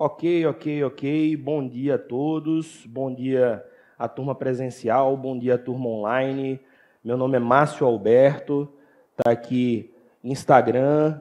Ok. Bom dia a todos. Bom dia à turma presencial, bom dia à turma online. Meu nome é Márcio Alberto, está aqui Instagram,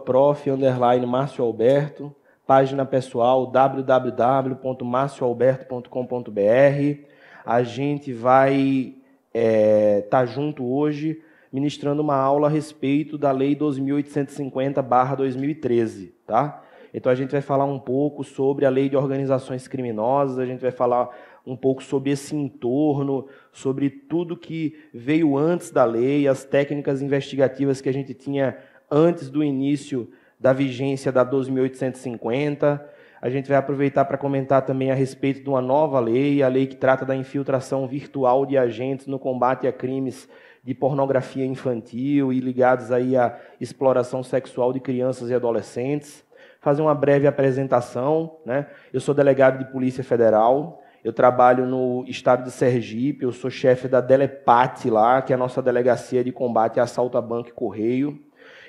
@prof_Márcio Alberto, página pessoal www.marcioalberto.com.br. A gente vai estar junto hoje ministrando uma aula a respeito da Lei 2.850/2013, tá? Então a gente vai falar um pouco sobre a Lei de Organizações Criminosas, a gente vai falar um pouco sobre esse entorno, sobre tudo que veio antes da lei, as técnicas investigativas que a gente tinha antes do início da vigência da 2.850. A gente vai aproveitar para comentar também a respeito de uma nova lei, a lei que trata da infiltração virtual de agentes no combate a crimes de pornografia infantil e ligados aí à exploração sexual de crianças e adolescentes. Fazer uma breve apresentação, né? Eu sou delegado de Polícia Federal, eu trabalho no estado de Sergipe, eu sou chefe da Delepate lá, que é a nossa delegacia de combate a assalto a banco e correio.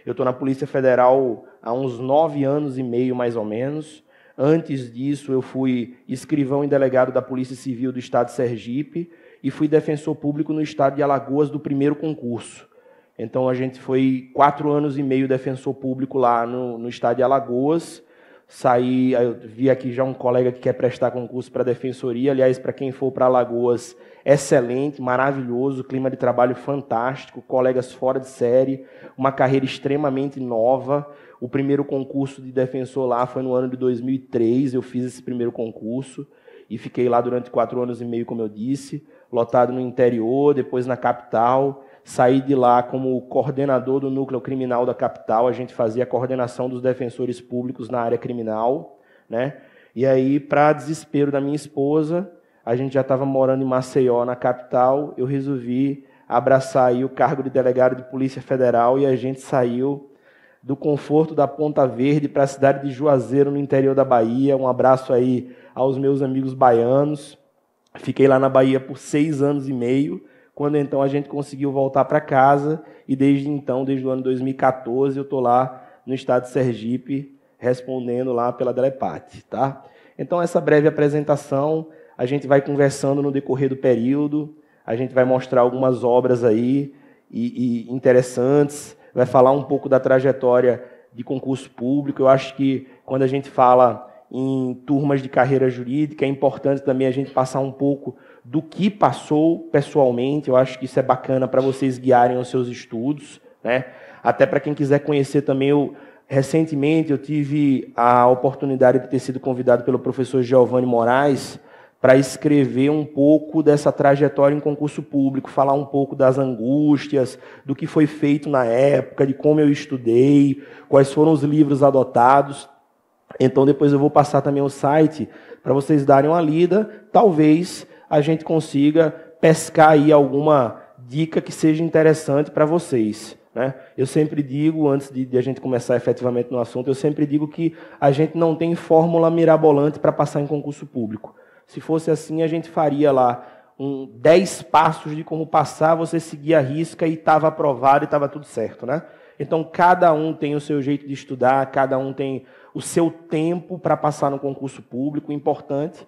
Eu estou na Polícia Federal há uns 9 anos e meio, mais ou menos. Antes disso, eu fui escrivão e delegado da Polícia Civil do estado de Sergipe e fui defensor público no estado de Alagoas do primeiro concurso. Então, a gente foi 4 anos e meio defensor público lá no estado de Alagoas. Saí, eu vi aqui já um colega que quer prestar concurso para defensoria. Aliás, para quem for para Alagoas, excelente, maravilhoso, clima de trabalho fantástico, colegas fora de série, uma carreira extremamente nova. O primeiro concurso de defensor lá foi no ano de 2003, eu fiz esse primeiro concurso e fiquei lá durante 4 anos e meio, como eu disse, lotado no interior, depois na capital. Saí de lá como coordenador do núcleo criminal da capital, a gente fazia a coordenação dos defensores públicos na área criminal, né? E aí, para desespero da minha esposa, a gente já estava morando em Maceió, na capital, eu resolvi abraçar aí o cargo de delegado de Polícia Federal e a gente saiu do conforto da Ponta Verde para a cidade de Juazeiro, no interior da Bahia. Um abraço aí aos meus amigos baianos. Fiquei lá na Bahia por 6 anos e meio, quando então a gente conseguiu voltar para casa, e desde então, desde o ano 2014, eu estou lá no estado de Sergipe, respondendo lá pela Delepate, tá? Então, essa breve apresentação, a gente vai conversando no decorrer do período, a gente vai mostrar algumas obras aí e interessantes, vai falar um pouco da trajetória de concurso público. Eu acho que quando a gente fala em turmas de carreira jurídica, é importante também a gente passar um pouco do que passou pessoalmente. Eu acho que isso é bacana para vocês guiarem os seus estudos, né? Até para quem quiser conhecer também, recentemente eu tive a oportunidade de ter sido convidado pelo professor Giovanni Moraes para escrever um pouco dessa trajetória em concurso público, falar um pouco das angústias, do que foi feito na época, de como eu estudei, quais foram os livros adotados. Então, depois eu vou passar também o site para vocês darem uma lida. Talvez a gente consiga pescar aí alguma dica que seja interessante para vocês, né? Eu sempre digo, antes de a gente começar efetivamente no assunto, eu sempre digo que a gente não tem fórmula mirabolante para passar em concurso público. Se fosse assim, a gente faria lá 10 passos de como passar, você seguia a risca e estava aprovado e estava tudo certo, né? Então, cada um tem o seu jeito de estudar, cada um tem o seu tempo para passar no concurso público. O importante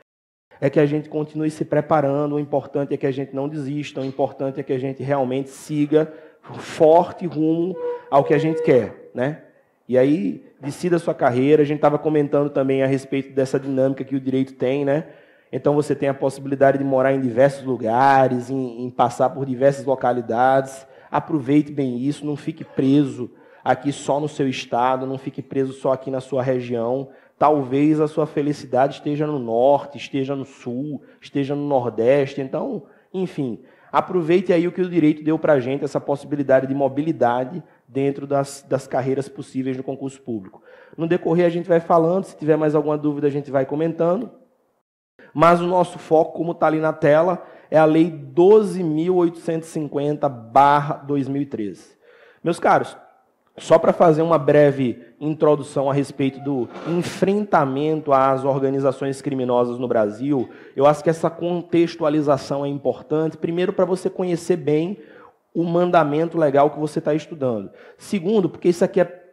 é que a gente continue se preparando, o importante é que a gente não desista, o importante é que a gente realmente siga forte rumo ao que a gente quer, né? E aí, decida a sua carreira. A gente estava comentando também a respeito dessa dinâmica que o direito tem, né? Então, você tem a possibilidade de morar em diversos lugares, em passar por diversas localidades. Aproveite bem isso, não fique preso aqui só no seu estado, não fique preso só aqui na sua região. Talvez a sua felicidade esteja no norte, esteja no sul, esteja no nordeste. Então, enfim, aproveite aí o que o direito deu para a gente, essa possibilidade de mobilidade dentro das carreiras possíveis no concurso público. No decorrer a gente vai falando, se tiver mais alguma dúvida a gente vai comentando. Mas o nosso foco, como está ali na tela, é a Lei 12.850/2013. Meus caros, só para fazer uma breve introdução a respeito do enfrentamento às organizações criminosas no Brasil, eu acho que essa contextualização é importante, primeiro, para você conhecer bem o mandamento legal que você está estudando. Segundo, porque isso aqui é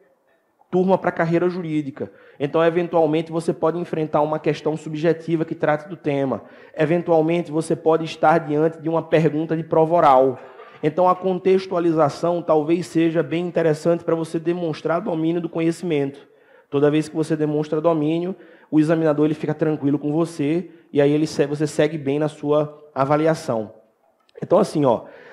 turma para carreira jurídica. Então, eventualmente, você pode enfrentar uma questão subjetiva que trate do tema. Eventualmente, você pode estar diante de uma pergunta de prova oral. Então, a contextualização talvez seja bem interessante para você demonstrar domínio do conhecimento. Toda vez que você demonstra domínio, o examinador ele fica tranquilo com você e aí você segue bem na sua avaliação. Então, assim,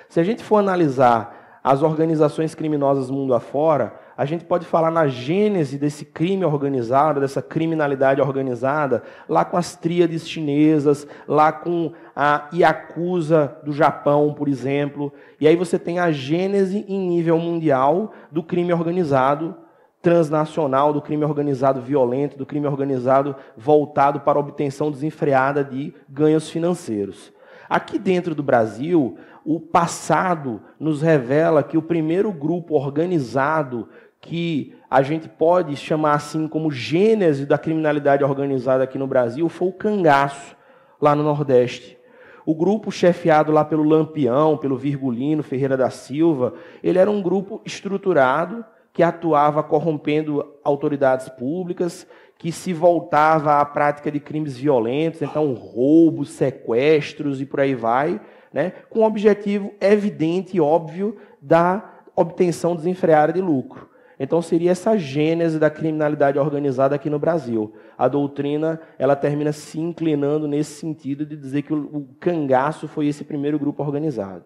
se a gente for analisar as organizações criminosas mundo afora, a gente pode falar na gênese desse crime organizado, dessa criminalidade organizada, lá com as tríades chinesas, lá com a Yakuza do Japão, por exemplo. E aí você tem a gênese em nível mundial do crime organizado transnacional, do crime organizado violento, do crime organizado voltado para a obtenção desenfreada de ganhos financeiros. Aqui dentro do Brasil, o passado nos revela que o primeiro grupo organizado que a gente pode chamar assim como gênese da criminalidade organizada aqui no Brasil foi o cangaço, lá no Nordeste. O grupo chefiado lá pelo Lampião, pelo Virgulino Ferreira da Silva, ele era um grupo estruturado que atuava corrompendo autoridades públicas, que se voltava à prática de crimes violentos, então roubos, sequestros e por aí vai, né, com o objetivo evidente e óbvio da obtenção desenfreada de lucro. Então seria essa gênese da criminalidade organizada aqui no Brasil. A doutrina ela termina se inclinando nesse sentido de dizer que o cangaço foi esse primeiro grupo organizado.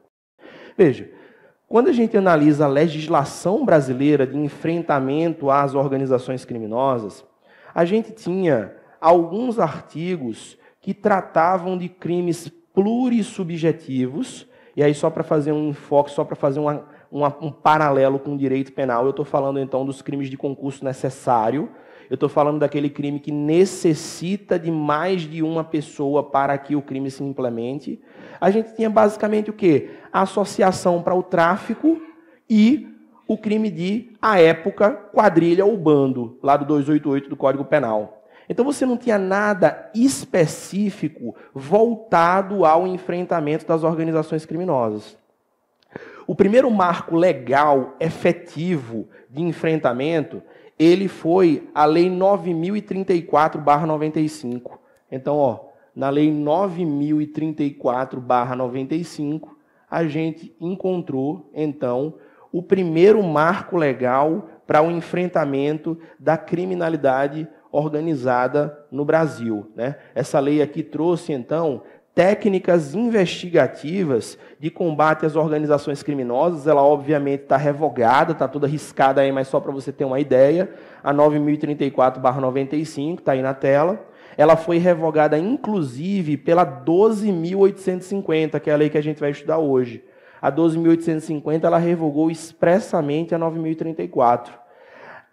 Veja, quando a gente analisa a legislação brasileira de enfrentamento às organizações criminosas, a gente tinha alguns artigos que tratavam de crimes plurissubjetivos, e aí só para fazer um enfoque, só para fazer um paralelo com o direito penal, eu estou falando então dos crimes de concurso necessário, eu estou falando daquele crime que necessita de mais de uma pessoa para que o crime se implemente. A gente tinha basicamente o quê? A associação para o tráfico e o crime de, à época, quadrilha ou bando, lá do 288 do Código Penal. Então você não tinha nada específico voltado ao enfrentamento das organizações criminosas. O primeiro marco legal efetivo de enfrentamento, ele foi a Lei 9.034/95. Então, na Lei 9.034/95, a gente encontrou, então, o primeiro marco legal para o enfrentamento da criminalidade organizada no Brasil, né? Essa lei aqui trouxe, então, técnicas investigativas de combate às organizações criminosas. Ela, obviamente, está revogada, está toda riscada aí, mas só para você ter uma ideia. A 9.034/95, está aí na tela. Ela foi revogada, inclusive, pela 12.850, que é a lei que a gente vai estudar hoje. A 12.850, ela revogou expressamente a 9.034.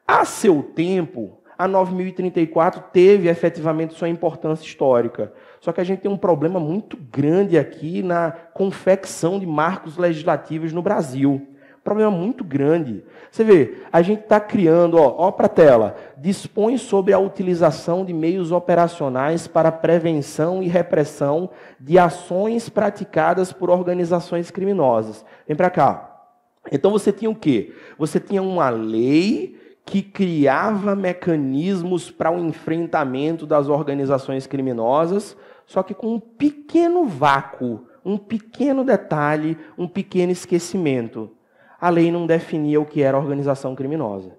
A seu tempo, a 9.034 teve efetivamente sua importância histórica. Só que a gente tem um problema muito grande aqui na confecção de marcos legislativos no Brasil. Problema muito grande. Você vê, a gente está criando, ó para a tela, dispõe sobre a utilização de meios operacionais para prevenção e repressão de ações praticadas por organizações criminosas. Vem para cá. Então você tinha o quê? Você tinha uma lei que criava mecanismos para o enfrentamento das organizações criminosas, só que com um pequeno vácuo, um pequeno detalhe, um pequeno esquecimento. A lei não definia o que era organização criminosa.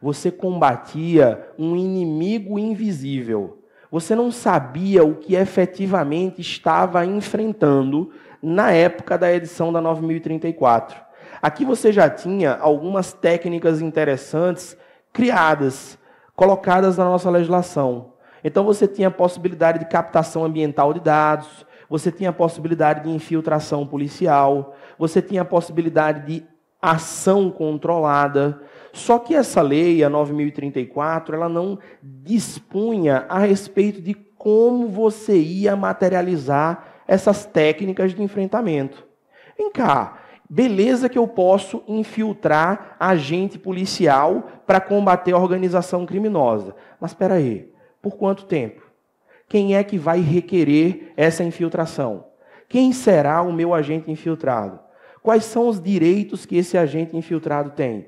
Você combatia um inimigo invisível. Você não sabia o que efetivamente estava enfrentando na época da edição da 9.034. Aqui você já tinha algumas técnicas interessantes criadas, colocadas na nossa legislação. Então você tinha a possibilidade de captação ambiental de dados, você tinha a possibilidade de infiltração policial, você tinha a possibilidade de ação controlada. Só que essa lei, a 9.034, ela não dispunha a respeito de como você ia materializar essas técnicas de enfrentamento. Vem cá. Beleza que eu posso infiltrar agente policial para combater a organização criminosa. Mas espera aí, por quanto tempo? Quem é que vai requerer essa infiltração? Quem será o meu agente infiltrado? Quais são os direitos que esse agente infiltrado tem?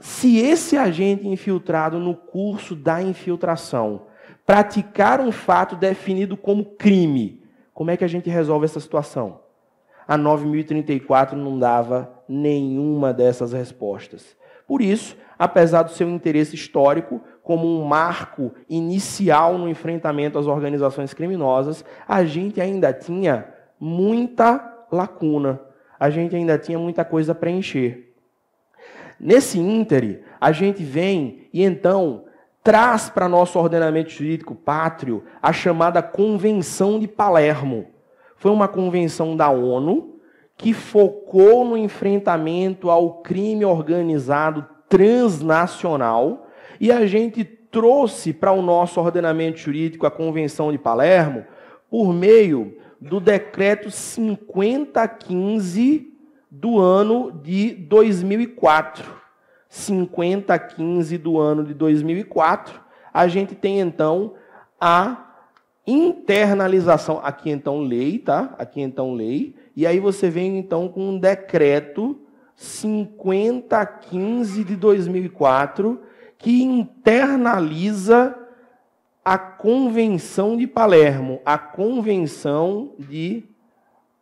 se esse agente infiltrado no curso da infiltração praticar um fato definido como crime, como é que a gente resolve essa situação? A 9.034 não dava nenhuma dessas respostas. Por isso, apesar do seu interesse histórico, como um marco inicial no enfrentamento às organizações criminosas, a gente ainda tinha muita lacuna, a gente ainda tinha muita coisa a preencher. Nesse íntere, a gente vem e então traz para nosso ordenamento jurídico pátrio a chamada Convenção de Palermo. Foi uma convenção da ONU que focou no enfrentamento ao crime organizado transnacional, e a gente trouxe para o nosso ordenamento jurídico a Convenção de Palermo por meio do decreto 5015 do ano de 2004. 5015 do ano de 2004, a gente tem então a internalização, aqui então lei, tá? Aqui então lei, e aí você vem então com um decreto 5015 de 2004 que internaliza a Convenção de Palermo, a Convenção de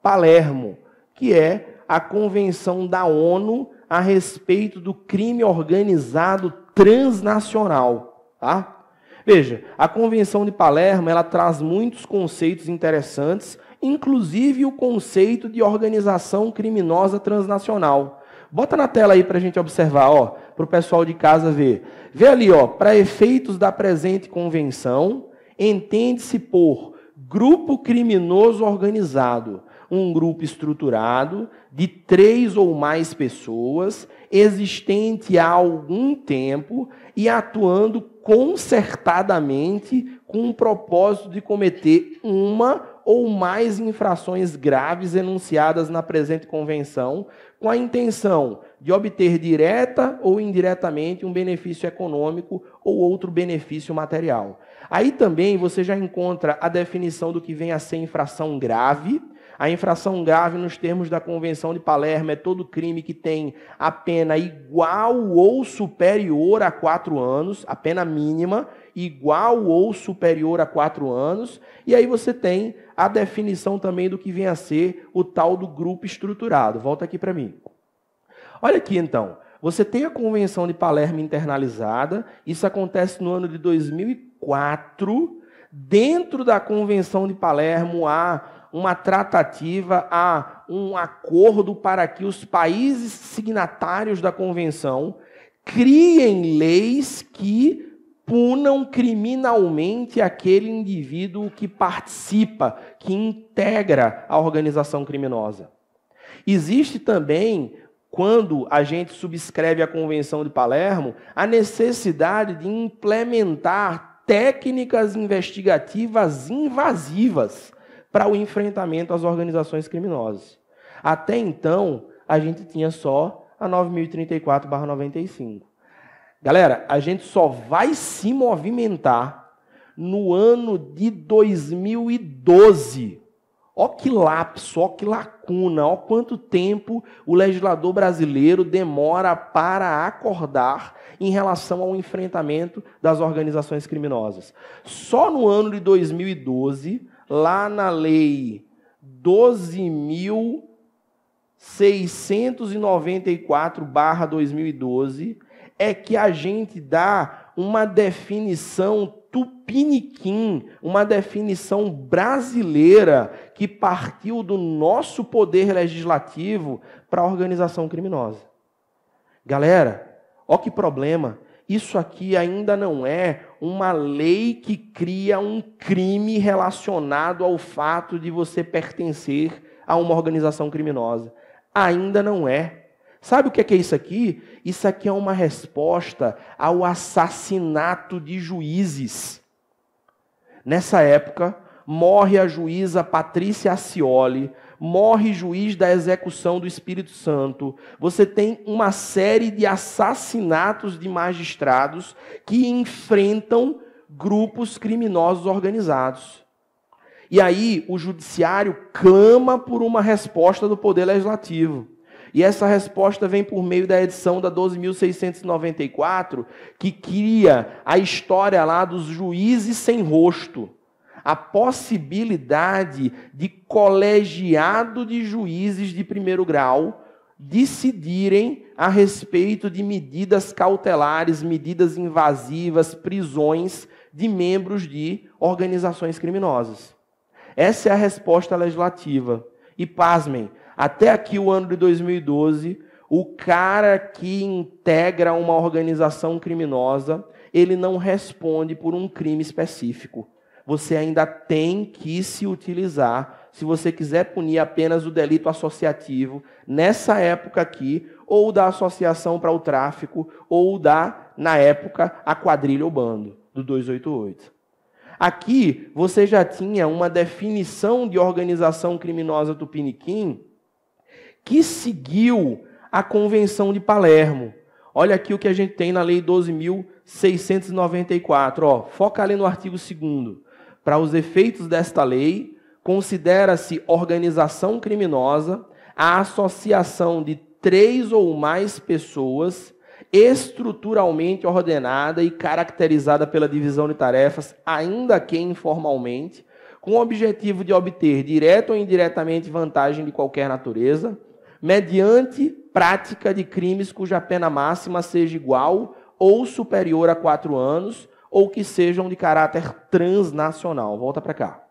Palermo, que é a Convenção da ONU a respeito do crime organizado transnacional, tá? Veja, a Convenção de Palermo, ela traz muitos conceitos interessantes, inclusive o conceito de organização criminosa transnacional. Bota na tela aí para a gente observar, ó, para o pessoal de casa ver. Vê ali, ó, para efeitos da presente convenção, entende-se por grupo criminoso organizado, um grupo estruturado de 3 ou mais pessoas, existente há algum tempo e atuando concertadamente com o propósito de cometer uma ou mais infrações graves enunciadas na presente convenção, com a intenção de obter direta ou indiretamente um benefício econômico ou outro benefício material. Aí também você já encontra a definição do que vem a ser infração grave. A infração grave, nos termos da Convenção de Palermo, é todo crime que tem a pena igual ou superior a 4 anos, a pena mínima, igual ou superior a 4 anos. E aí você tem a definição também do que vem a ser o tal do grupo estruturado. Volta aqui para mim. Olha aqui, então. Você tem a Convenção de Palermo internalizada. Isso acontece no ano de 2004. Dentro da Convenção de Palermo há uma tratativa, há um acordo para que os países signatários da Convenção criem leis que punam criminalmente aquele indivíduo que participa, que integra a organização criminosa. Existe também, quando a gente subscreve a Convenção de Palermo, a necessidade de implementar técnicas investigativas invasivas para o enfrentamento às organizações criminosas. Até então, a gente tinha só a 9.034/95. Galera, a gente só vai se movimentar no ano de 2012. Ó que lapso, ó que lacuna, ó quanto tempo o legislador brasileiro demora para acordar em relação ao enfrentamento das organizações criminosas. Só no ano de 2012, lá na Lei 12.694/2012, é que a gente dá uma definição tupiniquim, uma definição brasileira que partiu do nosso poder legislativo para a organização criminosa. Galera, ó que problema. Isso aqui ainda não é uma lei que cria um crime relacionado ao fato de você pertencer a uma organização criminosa. Ainda não é. Sabe o que é isso aqui? Isso aqui é uma resposta ao assassinato de juízes. Nessa época, morre a juíza Patrícia Acioli, morre juiz da execução do Espírito Santo. Você tem uma série de assassinatos de magistrados que enfrentam grupos criminosos organizados. E aí o judiciário clama por uma resposta do Poder Legislativo. E essa resposta vem por meio da edição da 12.694, que cria a história lá dos juízes sem rosto. A possibilidade de colegiado de juízes de primeiro grau decidirem a respeito de medidas cautelares, medidas invasivas, prisões de membros de organizações criminosas. Essa é a resposta legislativa. E pasmem, até aqui o ano de 2012, o cara que integra uma organização criminosa, ele não responde por um crime específico. Você ainda tem que se utilizar, se você quiser punir apenas o delito associativo, nessa época aqui, ou da associação para o tráfico, ou na época, a quadrilha ou bando, do 288. Aqui, você já tinha uma definição de organização criminosa tupiniquim que seguiu a Convenção de Palermo. Olha aqui o que a gente tem na Lei 12.694. Foca ali no artigo 2º. Para os efeitos desta lei, considera-se organização criminosa a associação de 3 ou mais pessoas estruturalmente ordenada e caracterizada pela divisão de tarefas, ainda que informalmente, com o objetivo de obter, direta ou indiretamente, vantagem de qualquer natureza, mediante prática de crimes cuja pena máxima seja igual ou superior a 4 anos, ou que sejam de caráter transnacional. Volta para cá.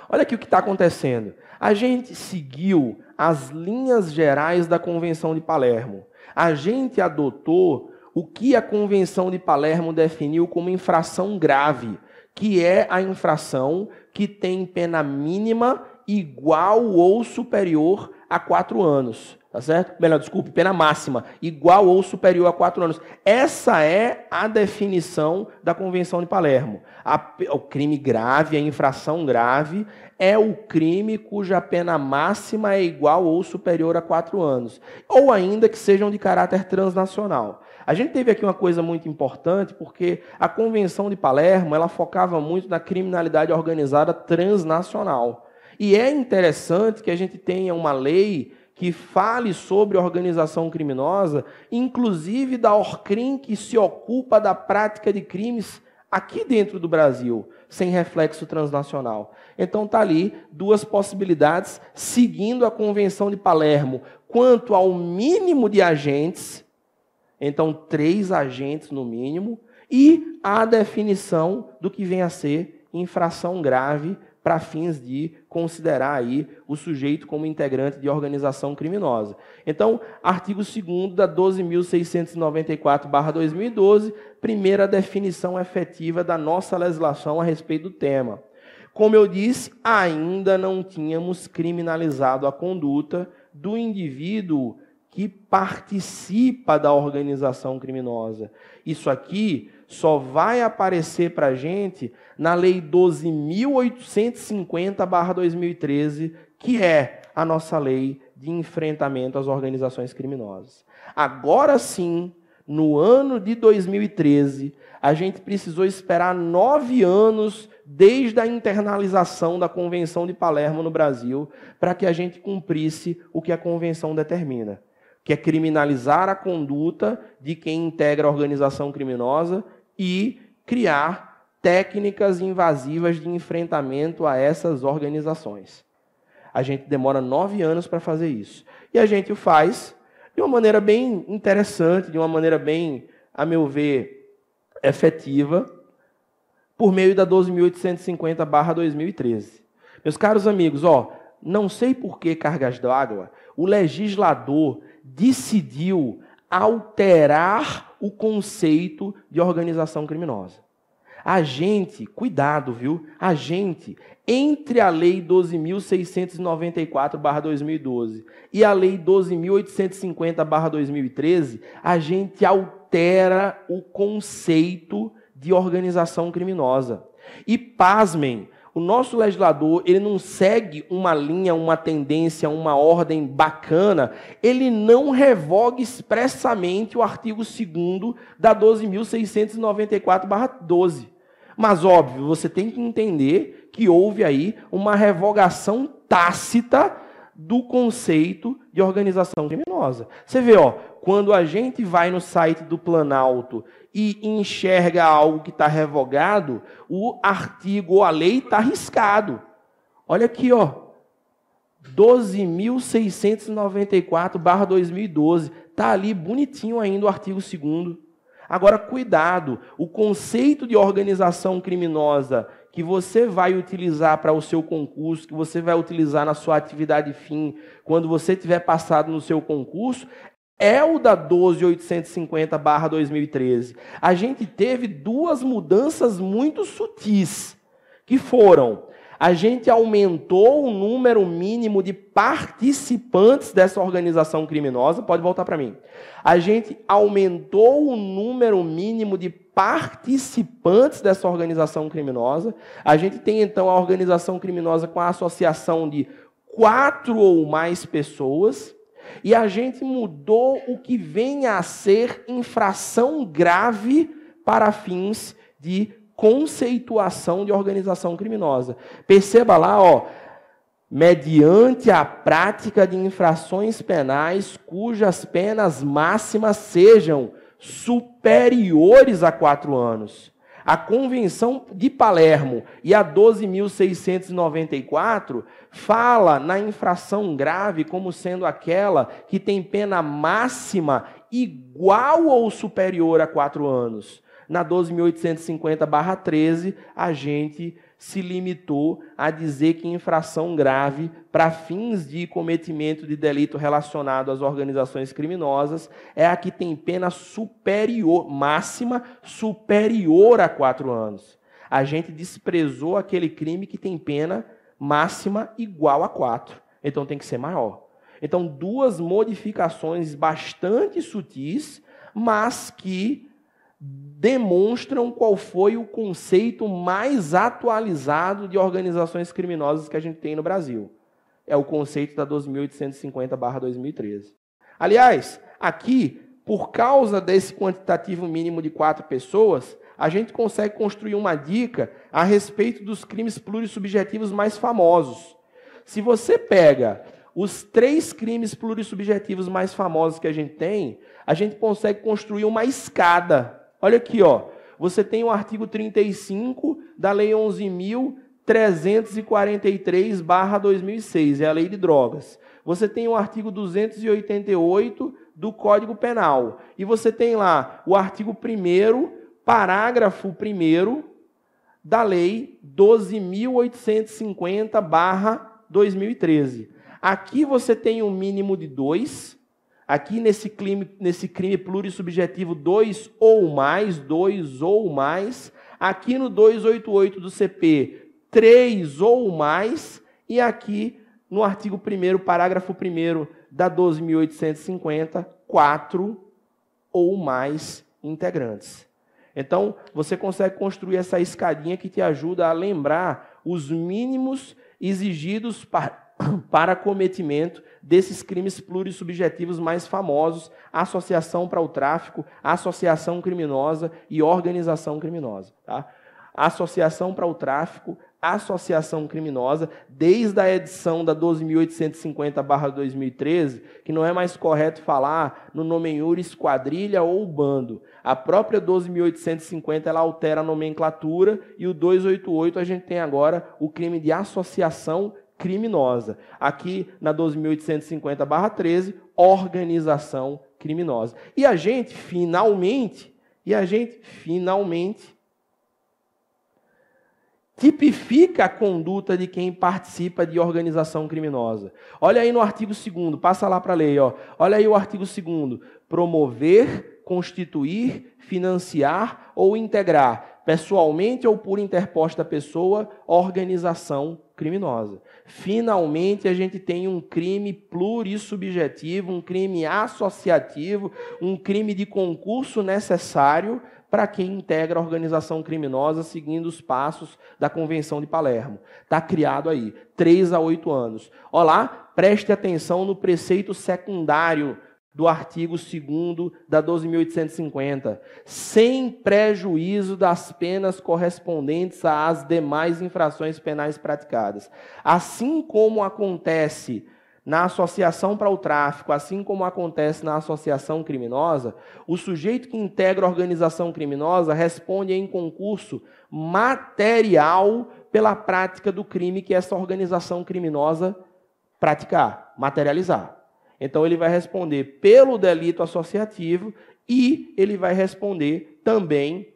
Olha aqui o que está acontecendo. A gente seguiu as linhas gerais da Convenção de Palermo. A gente adotou o que a Convenção de Palermo definiu como infração grave, que é a infração que tem pena mínima igual ou superior a 4 anos. Tá certo? Melhor, desculpe, pena máxima, igual ou superior a 4 anos. Essa é a definição da Convenção de Palermo. O crime grave, a infração grave, é o crime cuja pena máxima é igual ou superior a 4 anos. Ou ainda que sejam de caráter transnacional. A gente teve aqui uma coisa muito importante, porque a Convenção de Palermo, ela focava muito na criminalidade organizada transnacional. E é interessante que a gente tenha uma lei que fale sobre organização criminosa, inclusive da ORCRIM, que se ocupa da prática de crimes aqui dentro do Brasil, sem reflexo transnacional. Então está ali 2 possibilidades, seguindo a Convenção de Palermo, quanto ao mínimo de agentes, então 3 agentes no mínimo, e a definição do que vem a ser infração grave, para fins de considerar aí o sujeito como integrante de organização criminosa. Então, artigo 2º da 12.694/2012, primeira definição efetiva da nossa legislação a respeito do tema. Como eu disse, ainda não tínhamos criminalizado a conduta do indivíduo que participa da organização criminosa. Isso aqui só vai aparecer para a gente na Lei 12.850/2013, que é a nossa lei de enfrentamento às organizações criminosas. Agora sim, no ano de 2013, a gente precisou esperar 9 anos desde a internalização da Convenção de Palermo no Brasil para que a gente cumprisse o que a Convenção determina, que é criminalizar a conduta de quem integra a organização criminosa e criar técnicas invasivas de enfrentamento a essas organizações. A gente demora 9 anos para fazer isso. E a gente o faz de uma maneira bem interessante, de uma maneira bem, a meu ver, efetiva, por meio da 12.850/2013. Meus caros amigos, não sei por que cargas d'água, o legislador decidiu alterar o conceito de organização criminosa. A gente, cuidado, viu? A gente, entre a Lei 12.694/2012 e a Lei 12.850/2013, a gente altera o conceito de organização criminosa. E, pasmem, o nosso legislador, ele não segue uma linha, uma tendência, uma ordem bacana, ele não revoga expressamente o artigo 2º da 12.694/12. Mas, óbvio, você tem que entender que houve aí uma revogação tácita do conceito de organização criminosa. Você vê, ó, quando a gente vai no site do Planalto e enxerga algo que está revogado, o artigo ou a lei está riscado. Olha aqui, ó, 12.694/2012. Está ali bonitinho ainda o artigo 2º. Agora, cuidado, o conceito de organização criminosa que você vai utilizar para o seu concurso, que você vai utilizar na sua atividade fim, quando você tiver passado no seu concurso, é o da 12.850/2013. A gente teve duas mudanças muito sutis, que foram: a gente aumentou o número mínimo de participantes dessa organização criminosa. Pode voltar para mim. A gente aumentou o número mínimo de participantes dessa organização criminosa. A gente tem, então, a organização criminosa com a associação de 4 ou mais pessoas. E a gente mudou o que vem a ser infração grave para fins de conceituação de organização criminosa. Perceba lá, ó, mediante a prática de infrações penais cujas penas máximas sejam superiores a 4 anos. A Convenção de Palermo e a 12.694 fala na infração grave como sendo aquela que tem pena máxima igual ou superior a 4 anos. Na 12.850/13, a gente se limitou a dizer que infração grave, para fins de cometimento de delito relacionado às organizações criminosas, é a que tem pena superior, máxima superior a 4 anos. A gente desprezou aquele crime que tem pena máxima igual a 4. Então tem que ser maior. Então, duas modificações bastante sutis, mas que demonstram qual foi o conceito mais atualizado de organizações criminosas que a gente tem no Brasil. É o conceito da 12.850/2013. Aliás, aqui, por causa desse quantitativo mínimo de 4 pessoas, a gente consegue construir uma dica a respeito dos crimes plurissubjetivos mais famosos. Se você pega os 3 crimes plurissubjetivos mais famosos que a gente consegue construir uma escada. Olha aqui, ó. Você tem o artigo 35 da Lei 11.343/2006, é a Lei de Drogas. Você tem o artigo 288 do Código Penal. E você tem lá o artigo 1º, parágrafo 1º da Lei 12.850/2013. Aqui você tem um mínimo de 2. Aqui nesse crime plurissubjetivo, 2 ou mais. Aqui no 288 do CP, 3 ou mais. E aqui no artigo 1º, parágrafo 1º da 12.850, 4 ou mais integrantes. Então, você consegue construir essa escadinha que te ajuda a lembrar os mínimos exigidos para cometimento desses crimes plurissubjetivos mais famosos: associação para o tráfico, associação criminosa e organização criminosa. Tá? Associação para o tráfico, associação criminosa, desde a edição da 12.850/2013, que não é mais correto falar no nomen iuris quadrilha ou bando. A própria 12.850 ela altera a nomenclatura, e o 288 a gente tem agora o crime de associação criminosa. Aqui na 12.850/13, organização criminosa. E a gente finalmente tipifica a conduta de quem participa de organização criminosa. Olha aí no artigo 2º, passa lá para a lei, ó. Olha aí o artigo 2º: promover, constituir, financiar ou integrar, pessoalmente ou por interposta pessoa, organização criminosa. Finalmente, a gente tem um crime plurissubjetivo, um crime associativo, um crime de concurso necessário para quem integra a organização criminosa seguindo os passos da Convenção de Palermo. Está criado aí, 3 a 8 anos. Olá, preste atenção no preceito secundário do artigo 2º da 12.850, sem prejuízo das penas correspondentes às demais infrações penais praticadas. Assim como acontece na associação para o tráfico, assim como acontece na associação criminosa, o sujeito que integra a organização criminosa responde em concurso material pela prática do crime que essa organização criminosa praticar, materializar. Então ele vai responder pelo delito associativo e ele vai responder também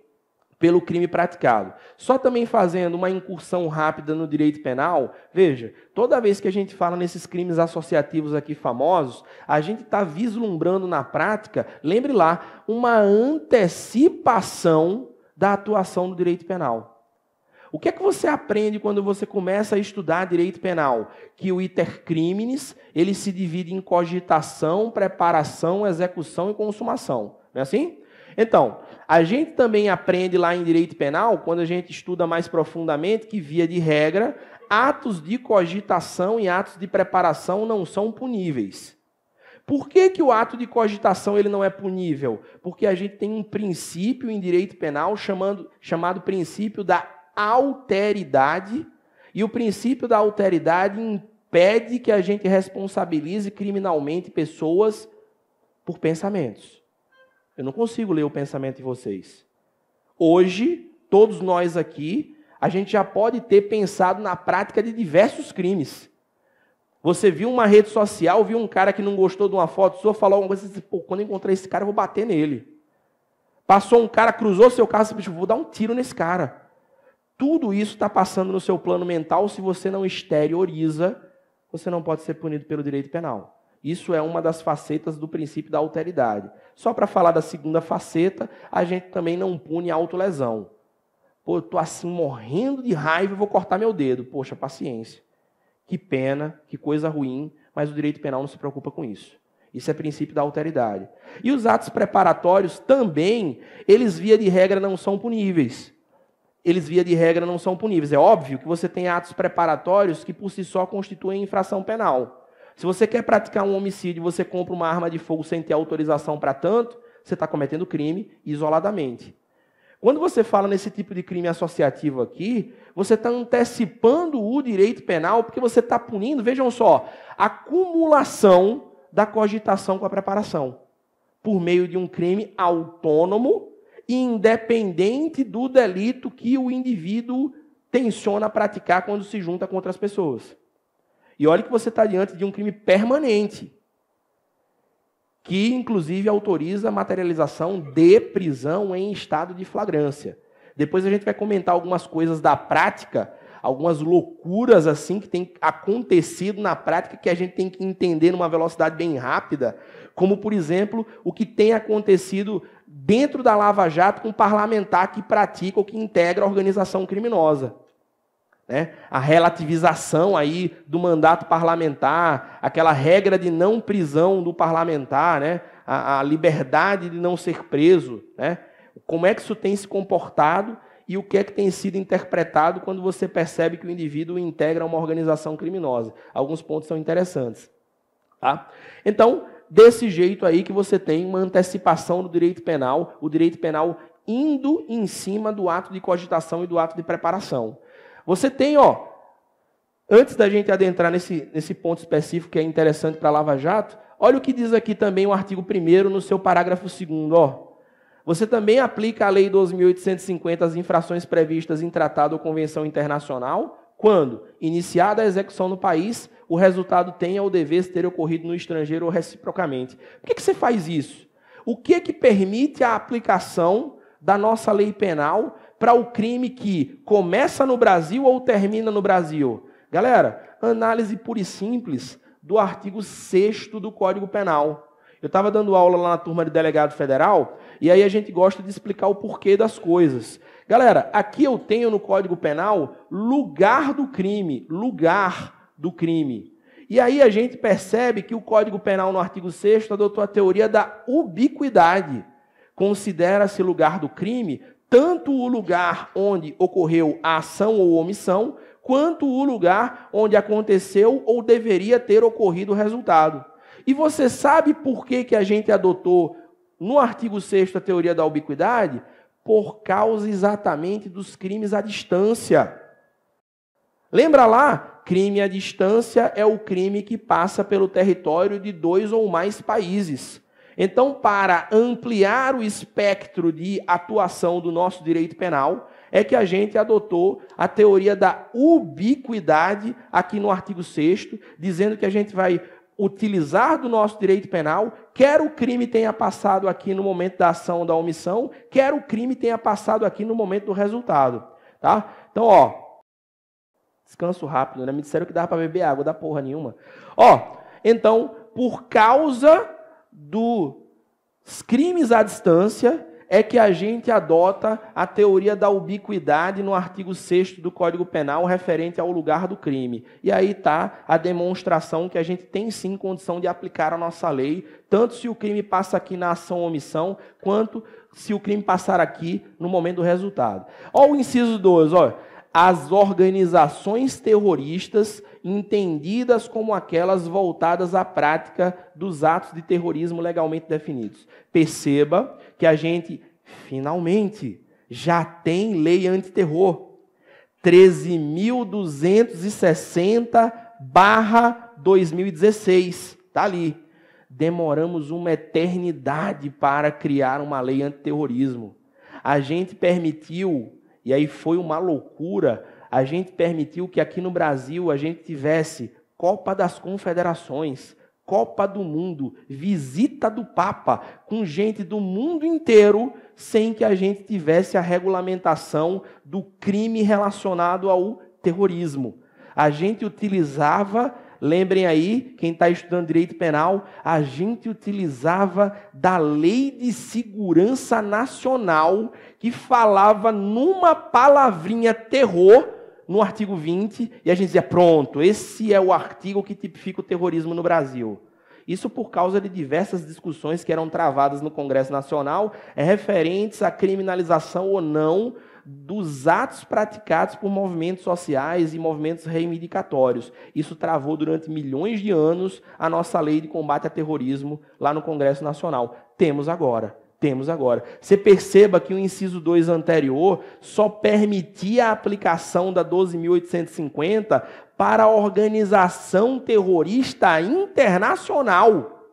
pelo crime praticado. Só também fazendo uma incursão rápida no direito penal, veja, toda vez que a gente fala nesses crimes associativos aqui famosos, a gente está vislumbrando na prática, lembre lá, uma antecipação da atuação do direito penal. O que é que você aprende quando você começa a estudar direito penal? Que o iter criminis, ele se divide em cogitação, preparação, execução e consumação. Não é assim? Então, a gente também aprende lá em direito penal, quando a gente estuda mais profundamente, que via de regra, atos de cogitação e atos de preparação não são puníveis. Por que o ato de cogitação ele não é punível? Porque a gente tem um princípio em direito penal chamado princípio da alteridade, e o princípio da alteridade impede que a gente responsabilize criminalmente pessoas por pensamentos. Eu não consigo ler o pensamento de vocês. Hoje, todos nós aqui, a gente já pode ter pensado na prática de diversos crimes. Você viu uma rede social, viu um cara que não gostou de uma foto sua, falou alguma coisa, pô, quando eu encontrar esse cara, eu vou bater nele. Passou um cara, cruzou seu carro, você vou dar um tiro nesse cara. Tudo isso está passando no seu plano mental. Se você não exterioriza, você não pode ser punido pelo direito penal. Isso é uma das facetas do princípio da alteridade. Só para falar da segunda faceta, a gente também não pune a autolesão. Pô, eu estou assim morrendo de raiva e vou cortar meu dedo. Poxa, paciência. Que pena, que coisa ruim, mas o direito penal não se preocupa com isso. Isso é princípio da alteridade. E os atos preparatórios também, eles via de regra não são puníveis. Eles via de regra não são puníveis. É óbvio que você tem atos preparatórios que por si só constituem infração penal. Se você quer praticar um homicídio e você compra uma arma de fogo sem ter autorização para tanto, você está cometendo crime isoladamente. Quando você fala nesse tipo de crime associativo aqui, você está antecipando o direito penal, porque você está punindo, vejam só, a acumulação da cogitação com a preparação, por meio de um crime autônomo e independente do delito que o indivíduo tenciona praticar quando se junta com outras pessoas. E olha que você está diante de um crime permanente, que inclusive autoriza a materialização de prisão em estado de flagrância. Depois a gente vai comentar algumas coisas da prática, algumas loucuras assim que tem acontecido na prática que a gente tem que entender numa velocidade bem rápida, como, por exemplo, o que tem acontecido dentro da Lava Jato com parlamentar que pratica ou que integra a organização criminosa. A relativização aí do mandato parlamentar, aquela regra de não prisão do parlamentar, a liberdade de não ser preso. Como é que isso tem se comportado e o que é que tem sido interpretado quando você percebe que o indivíduo integra uma organização criminosa. Alguns pontos são interessantes. Tá? Então, desse jeito aí que você tem uma antecipação do direito penal, o direito penal indo em cima do ato de cogitação e do ato de preparação. Você tem, antes da gente adentrar nesse ponto específico que é interessante para a Lava Jato, olha o que diz aqui também o artigo 1º no seu parágrafo 2º. Você também aplica a Lei 12.850 às infrações previstas em tratado ou convenção internacional, quando, iniciada a execução no país, o resultado tenha ou devesse ter ocorrido no estrangeiro ou reciprocamente. Por que você faz isso? O que permite a aplicação da nossa lei penal para o crime que começa no Brasil ou termina no Brasil? Galera, análise pura e simples do artigo 6º do Código Penal. Eu estava dando aula lá na turma de delegado federal, e aí a gente gosta de explicar o porquê das coisas. Galera, aqui eu tenho no Código Penal lugar do crime, E aí a gente percebe que o Código Penal no artigo 6º adotou a teoria da ubiquidade. Considera-se lugar do crime tanto o lugar onde ocorreu a ação ou omissão, quanto o lugar onde aconteceu ou deveria ter ocorrido o resultado. E você sabe por que a gente adotou no artigo 6º a teoria da ubiquidade? Por causa exatamente dos crimes à distância. Lembra lá crime à distância é o crime que passa pelo território de 2 ou mais países. Então, para ampliar o espectro de atuação do nosso direito penal, é que a gente adotou a teoria da ubiquidade aqui no artigo 6º, dizendo que a gente vai utilizar do nosso direito penal, quer o crime tenha passado aqui no momento da ação ou da omissão, quer o crime tenha passado aqui no momento do resultado. Tá? Então, ó, descanso rápido, né? Me disseram que dava para beber água, dá porra nenhuma. Ó, então, por causa dos crimes à distância, é que a gente adota a teoria da ubiquidade no artigo 6º do Código Penal referente ao lugar do crime. E aí está a demonstração que a gente tem sim condição de aplicar a nossa lei, tanto se o crime passa aqui na ação ou omissão, quanto se o crime passar aqui no momento do resultado. Olha o inciso 2, olha. As organizações terroristas entendidas como aquelas voltadas à prática dos atos de terrorismo legalmente definidos. Perceba que a gente, finalmente, já tem lei antiterror. 13.260/2016. Está ali. Demoramos uma eternidade para criar uma lei antiterrorismo. A gente permitiu... E aí foi uma loucura, a gente permitiu que aqui no Brasil a gente tivesse Copa das Confederações, Copa do Mundo, visita do Papa, com gente do mundo inteiro, sem que a gente tivesse a regulamentação do crime relacionado ao terrorismo. A gente utilizava, lembrem aí, quem está estudando direito penal, a gente utilizava da Lei de Segurança Nacional, que falava numa palavrinha terror, no artigo 20, e a gente dizia, pronto, esse é o artigo que tipifica o terrorismo no Brasil. Isso por causa de diversas discussões que eram travadas no Congresso Nacional, referentes à criminalização ou não dos atos praticados por movimentos sociais e movimentos reivindicatórios. Isso travou durante milhões de anos a nossa lei de combate a terrorismo lá no Congresso Nacional. Temos agora. Você perceba que o inciso 2 anterior só permitia a aplicação da 12.850 para a organização terrorista internacional,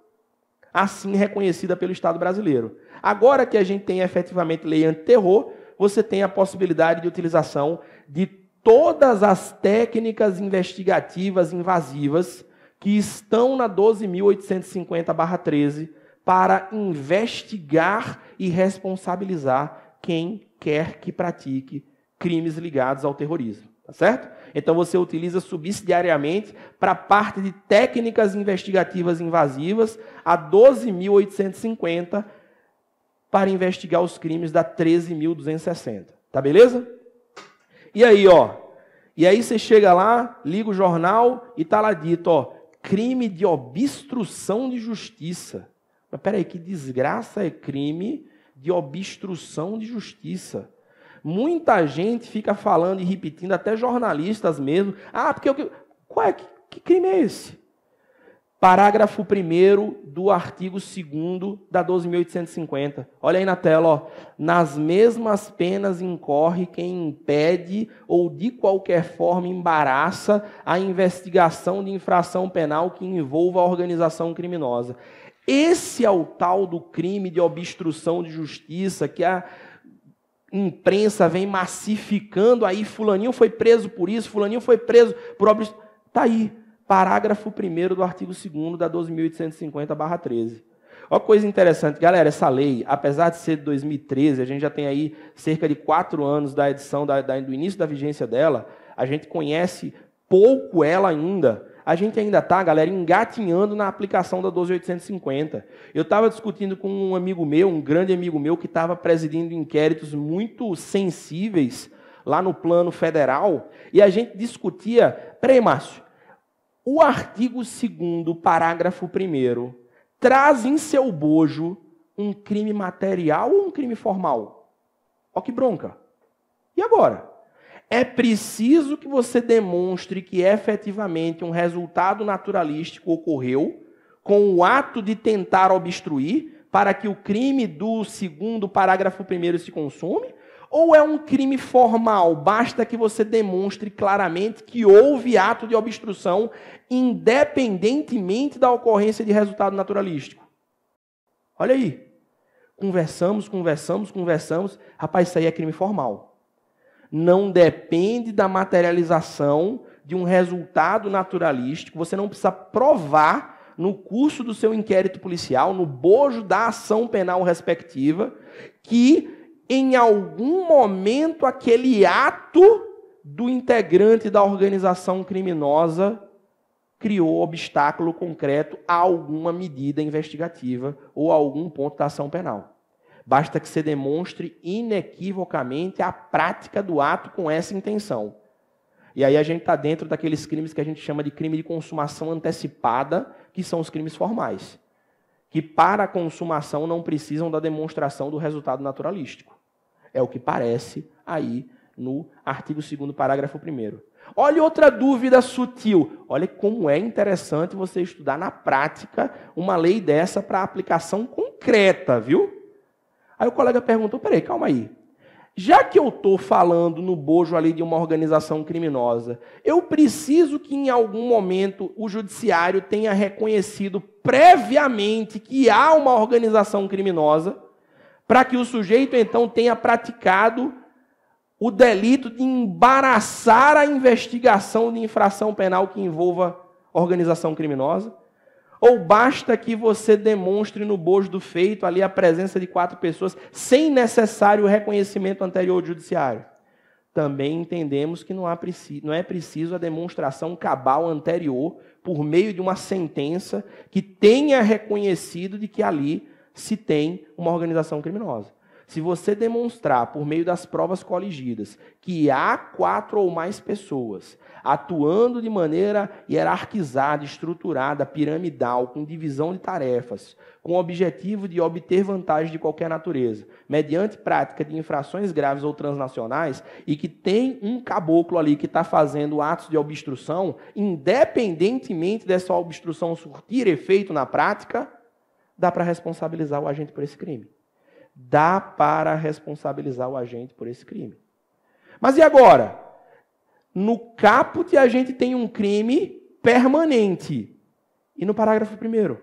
assim reconhecida pelo Estado brasileiro. Agora que a gente tem efetivamente lei antiterror, você tem a possibilidade de utilização de todas as técnicas investigativas invasivas que estão na 12.850/13 para investigar e responsabilizar quem quer que pratique crimes ligados ao terrorismo. Tá certo? Então você utiliza subsidiariamente para a parte de técnicas investigativas invasivas a 12.850 para investigar os crimes da 13.260. Tá beleza? E aí, ó. E aí você chega lá, liga o jornal e tá lá dito, ó, crime de obstrução de justiça. Mas peraí, que desgraça é crime de obstrução de justiça? Muita gente fica falando e repetindo, até jornalistas mesmo. Ah, porque que crime é esse? Parágrafo 1º do artigo 2º da 12.850. Olha aí na tela, ó. Nas mesmas penas incorre quem impede ou de qualquer forma embaraça a investigação de infração penal que envolva a organização criminosa. Esse é o tal do crime de obstrução de justiça que a imprensa vem massificando aí, fulaninho foi preso por isso, fulaninho foi preso por obstrução. Está aí, parágrafo 1º do artigo 2º da 12.850/13. Olha que coisa interessante, galera, essa lei, apesar de ser de 2013, a gente já tem aí cerca de 4 anos da edição, do início da vigência dela, a gente conhece pouco ela ainda. A gente ainda está, galera, engatinhando na aplicação da 12.850. Eu estava discutindo com um amigo meu, um grande amigo meu, que estava presidindo inquéritos muito sensíveis lá no plano federal, e a gente discutia... Peraí, Márcio, o artigo 2º, parágrafo 1º, traz em seu bojo um crime material ou um crime formal? Ó que bronca. E agora? É preciso que você demonstre que efetivamente um resultado naturalístico ocorreu com o ato de tentar obstruir para que o crime do 2º parágrafo 1º se consume? Ou é um crime formal? Basta que você demonstre claramente que houve ato de obstrução, independentemente da ocorrência de resultado naturalístico. Olha aí. Conversamos. Rapaz, isso aí é crime formal. Não depende da materialização de um resultado naturalístico. Você não precisa provar no curso do seu inquérito policial, no bojo da ação penal respectiva, que em algum momento aquele ato do integrante da organização criminosa criou obstáculo concreto a alguma medida investigativa ou a algum ponto da ação penal. Basta que você demonstre inequivocamente a prática do ato com essa intenção. E aí a gente está dentro daqueles crimes que a gente chama de crime de consumação antecipada, que são os crimes formais, que para a consumação não precisam da demonstração do resultado naturalístico. É o que parece aí no artigo 2º, parágrafo 1º. Olha outra dúvida sutil. Olha como é interessante você estudar na prática uma lei dessa para aplicação concreta, viu? Aí o colega perguntou, peraí, calma aí. Já que eu estou falando no bojo ali de uma organização criminosa, eu preciso que em algum momento o judiciário tenha reconhecido previamente que há uma organização criminosa, para que o sujeito então tenha praticado o delito de embaraçar a investigação de infração penal que envolva organização criminosa? Ou basta que você demonstre no bojo do feito ali a presença de 4 pessoas sem necessário reconhecimento anterior do judiciário? Também entendemos que não é preciso a demonstração cabal anterior por meio de uma sentença que tenha reconhecido de que ali se tem uma organização criminosa. Se você demonstrar, por meio das provas coligidas, que há 4 ou mais pessoas atuando de maneira hierarquizada, estruturada, piramidal, com divisão de tarefas, com o objetivo de obter vantagem de qualquer natureza, mediante prática de infrações graves ou transnacionais, e que tem um caboclo ali que está fazendo atos de obstrução, independentemente dessa obstrução surtir efeito na prática, dá para responsabilizar o agente por esse crime. Dá para responsabilizar o agente por esse crime. Mas e agora? No caput a gente tem um crime permanente. E no parágrafo 1º?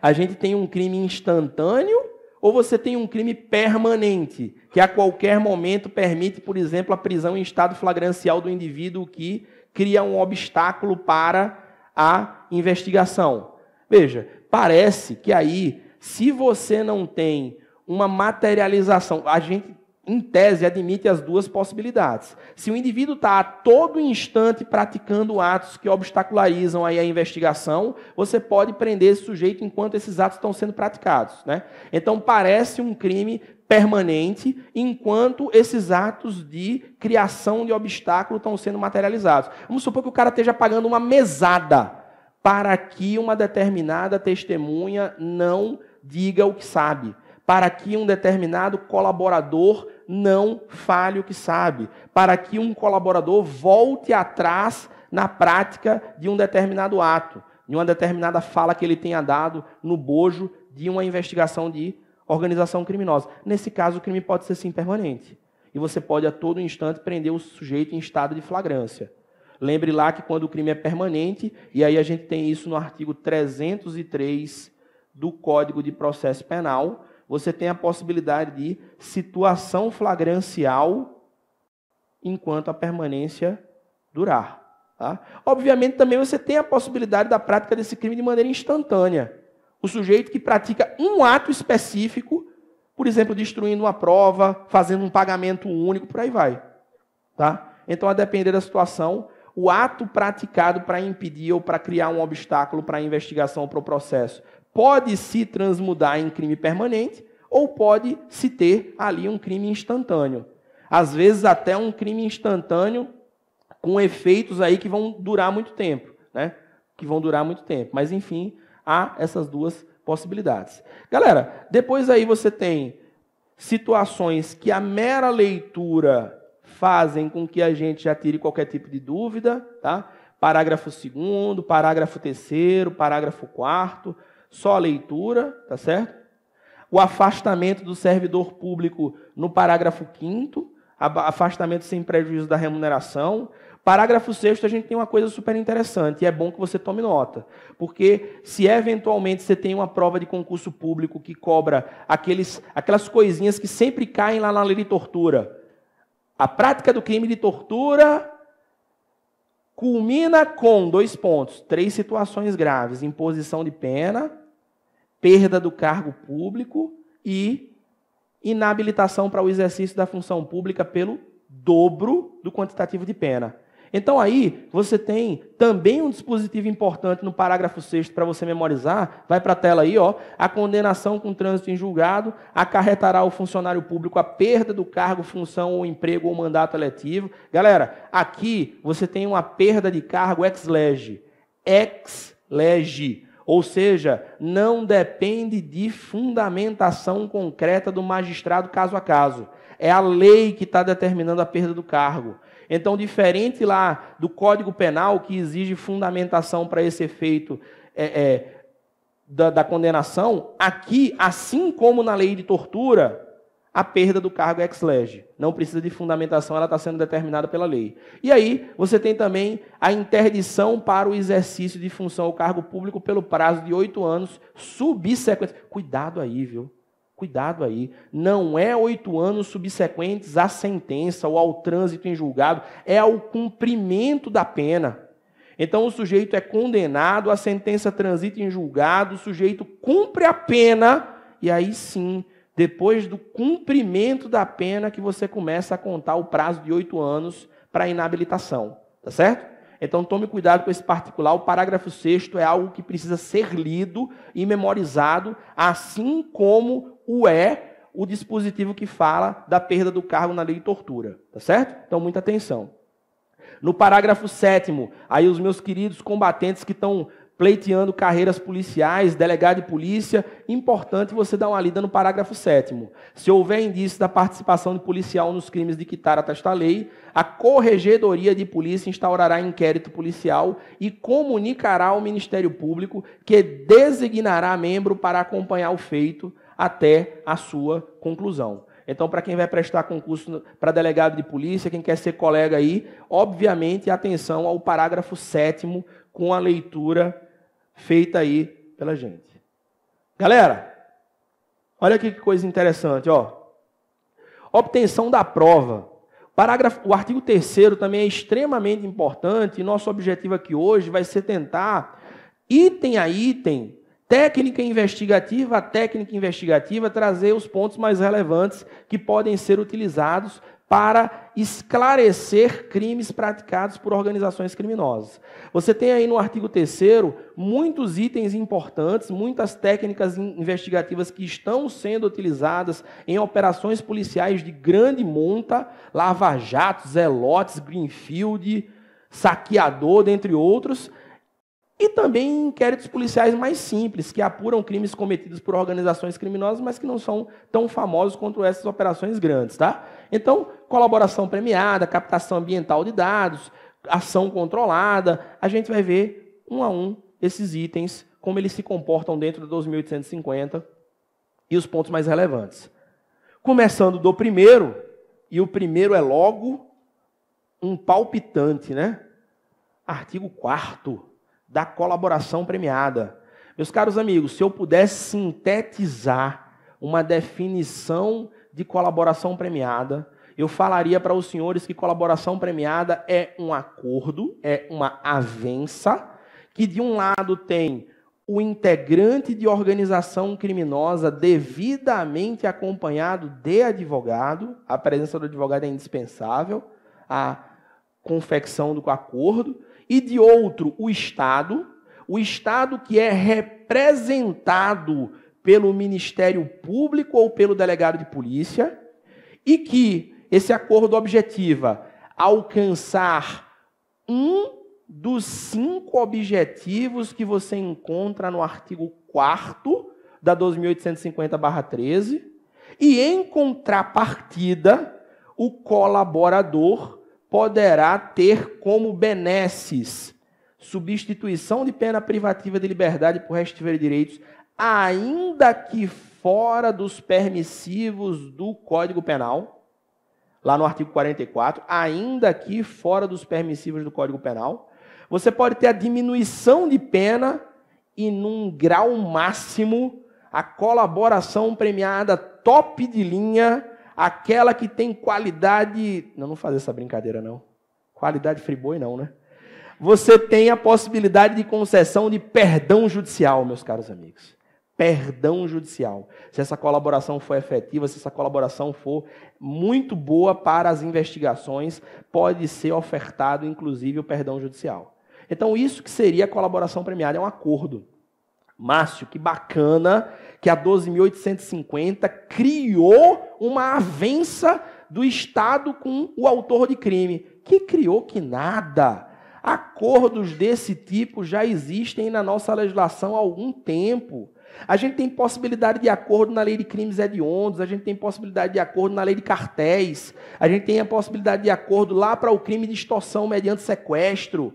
A gente tem um crime instantâneo ou você tem um crime permanente, que a qualquer momento permite, por exemplo, a prisão em estado flagrancial do indivíduo que cria um obstáculo para a investigação? Veja, parece que aí, se você não tem uma materialização, a gente, em tese, admite as duas possibilidades. Se o indivíduo está a todo instante praticando atos que obstacularizam aí a investigação, você pode prender esse sujeito enquanto esses atos estão sendo praticados, né? Então, parece um crime permanente enquanto esses atos de criação de obstáculo estão sendo materializados. Vamos supor que o cara esteja pagando uma mesada para que uma determinada testemunha não diga o que sabe, para que um determinado colaborador não fale o que sabe, para que um colaborador volte atrás na prática de um determinado ato, de uma determinada fala que ele tenha dado no bojo de uma investigação de organização criminosa. Nesse caso, o crime pode ser sim permanente. E você pode a todo instante prender o sujeito em estado de flagrância. Lembre lá que quando o crime é permanente, e aí a gente tem isso no artigo 303 do Código de Processo Penal, você tem a possibilidade de situação flagrancial enquanto a permanência durar. Tá? Obviamente, também você tem a possibilidade da prática desse crime de maneira instantânea. O sujeito que pratica um ato específico, por exemplo, destruindo uma prova, fazendo um pagamento único, por aí vai. Tá? Então, a depender da situação, o ato praticado para impedir ou para criar um obstáculo para a investigação ou para o processo pode se transmudar em crime permanente ou pode se ter ali um crime instantâneo. Às vezes até um crime instantâneo com efeitos aí que vão durar muito tempo, né? Que vão durar muito tempo. Mas, enfim, há essas duas possibilidades. Galera, depois aí você tem situações que a mera leitura fazem com que a gente já tire qualquer tipo de dúvida, tá? Parágrafo 2º, parágrafo 3º, parágrafo 4º, só a leitura, tá certo? o afastamento do servidor público no parágrafo 5º, afastamento sem prejuízo da remuneração. Parágrafo 6º, a gente tem uma coisa super interessante, e é bom que você tome nota, porque se eventualmente você tem uma prova de concurso público que cobra aquelas coisinhas que sempre caem lá na lei de tortura, a prática do crime de tortura culmina com 2 pontos, 3 situações graves: imposição de pena, perda do cargo público e inabilitação para o exercício da função pública pelo dobro do quantitativo de pena. Então aí você tem também um dispositivo importante no parágrafo 6º para você memorizar. Vai para a tela aí, ó. A condenação com trânsito em julgado acarretará ao funcionário público a perda do cargo, função ou emprego ou mandato eletivo. Galera, aqui você tem uma perda de cargo ex lege. Ex lege. Ou seja, não depende de fundamentação concreta do magistrado caso a caso. É a lei que está determinando a perda do cargo. Então, diferente lá do Código Penal, que exige fundamentação para esse efeito da condenação, aqui, assim como na lei de tortura, a perda do cargo ex lege. Não precisa de fundamentação, ela está sendo determinada pela lei. E aí, você tem também a interdição para o exercício de função ou cargo público pelo prazo de 8 anos subsequentes. Cuidado aí, viu? Cuidado aí. Não é 8 anos subsequentes à sentença ou ao trânsito em julgado, é ao cumprimento da pena. Então, o sujeito é condenado, a sentença transita em julgado, o sujeito cumpre a pena, e aí sim, depois do cumprimento da pena, que você começa a contar o prazo de 8 anos para inabilitação. Tá certo? Então, tome cuidado com esse particular. O parágrafo 6º é algo que precisa ser lido e memorizado, assim como o dispositivo que fala da perda do cargo na lei de tortura. Tá certo? Então, muita atenção. No parágrafo 7º, aí os meus queridos combatentes que estão pleiteando carreiras policiais, delegado de polícia, importante você dar uma lida no parágrafo 7º. Se houver indício da participação de policial nos crimes de quitar esta lei, a Corregedoria de Polícia instaurará inquérito policial e comunicará ao Ministério Público, que designará membro para acompanhar o feito até a sua conclusão. Então, para quem vai prestar concurso para delegado de polícia, quem quer ser colega aí, obviamente, atenção ao parágrafo 7º, com a leitura feita aí pela gente. Galera, olha aqui que coisa interessante, ó. Obtenção da prova. O artigo 3º também é extremamente importante, e nosso objetivo aqui hoje vai ser tentar, item a item, técnica investigativa a técnica investigativa, trazer os pontos mais relevantes que podem ser utilizados para esclarecer crimes praticados por organizações criminosas. Você tem aí no artigo 3º muitos itens importantes, muitas técnicas investigativas que estão sendo utilizadas em operações policiais de grande monta, lava-jatos, zelotes, Greenfield, saqueador, dentre outros, e também inquéritos policiais mais simples, que apuram crimes cometidos por organizações criminosas, mas que não são tão famosos quanto essas operações grandes, tá? Então, colaboração premiada, captação ambiental de dados, ação controlada, a gente vai ver um a um esses itens, como eles se comportam dentro do 2850 e os pontos mais relevantes. Começando do primeiro, e o primeiro é logo um palpitante, né? Artigo 4º. Da colaboração premiada. Meus caros amigos, se eu pudesse sintetizar uma definição de colaboração premiada, eu falaria para os senhores que colaboração premiada é um acordo, é uma avença, que de um lado tem o integrante de organização criminosa devidamente acompanhado de advogado, a presença do advogado é indispensável, a confecção do acordo, e de outro, o Estado que é representado pelo Ministério Público ou pelo delegado de polícia, e que esse acordo objetiva alcançar um dos 5 objetivos que você encontra no artigo 4º da 2850/13, e em contrapartida, o colaborador poderá ter como benesses substituição de pena privativa de liberdade por restituir direitos, ainda que fora dos permissivos do Código Penal, lá no artigo 44, ainda que fora dos permissivos do Código Penal, você pode ter a diminuição de pena e, num grau máximo, a colaboração premiada top de linha, aquela que tem qualidade... Não vou fazer essa brincadeira, não. Qualidade friboi, não, né? Você tem a possibilidade de concessão de perdão judicial, meus caros amigos. Perdão judicial. Se essa colaboração for efetiva, se essa colaboração for muito boa para as investigações, pode ser ofertado, inclusive, o perdão judicial. Então, isso que seria a colaboração premiada, é um acordo. Márcio, que bacana que a 12.850 criou uma avença do Estado com o autor de crime. Que criou que nada. Acordos desse tipo já existem na nossa legislação há algum tempo. A gente tem possibilidade de acordo na lei de crimes hediondos, a gente tem possibilidade de acordo na lei de cartéis, a gente tem a possibilidade de acordo lá para o crime de extorsão mediante sequestro.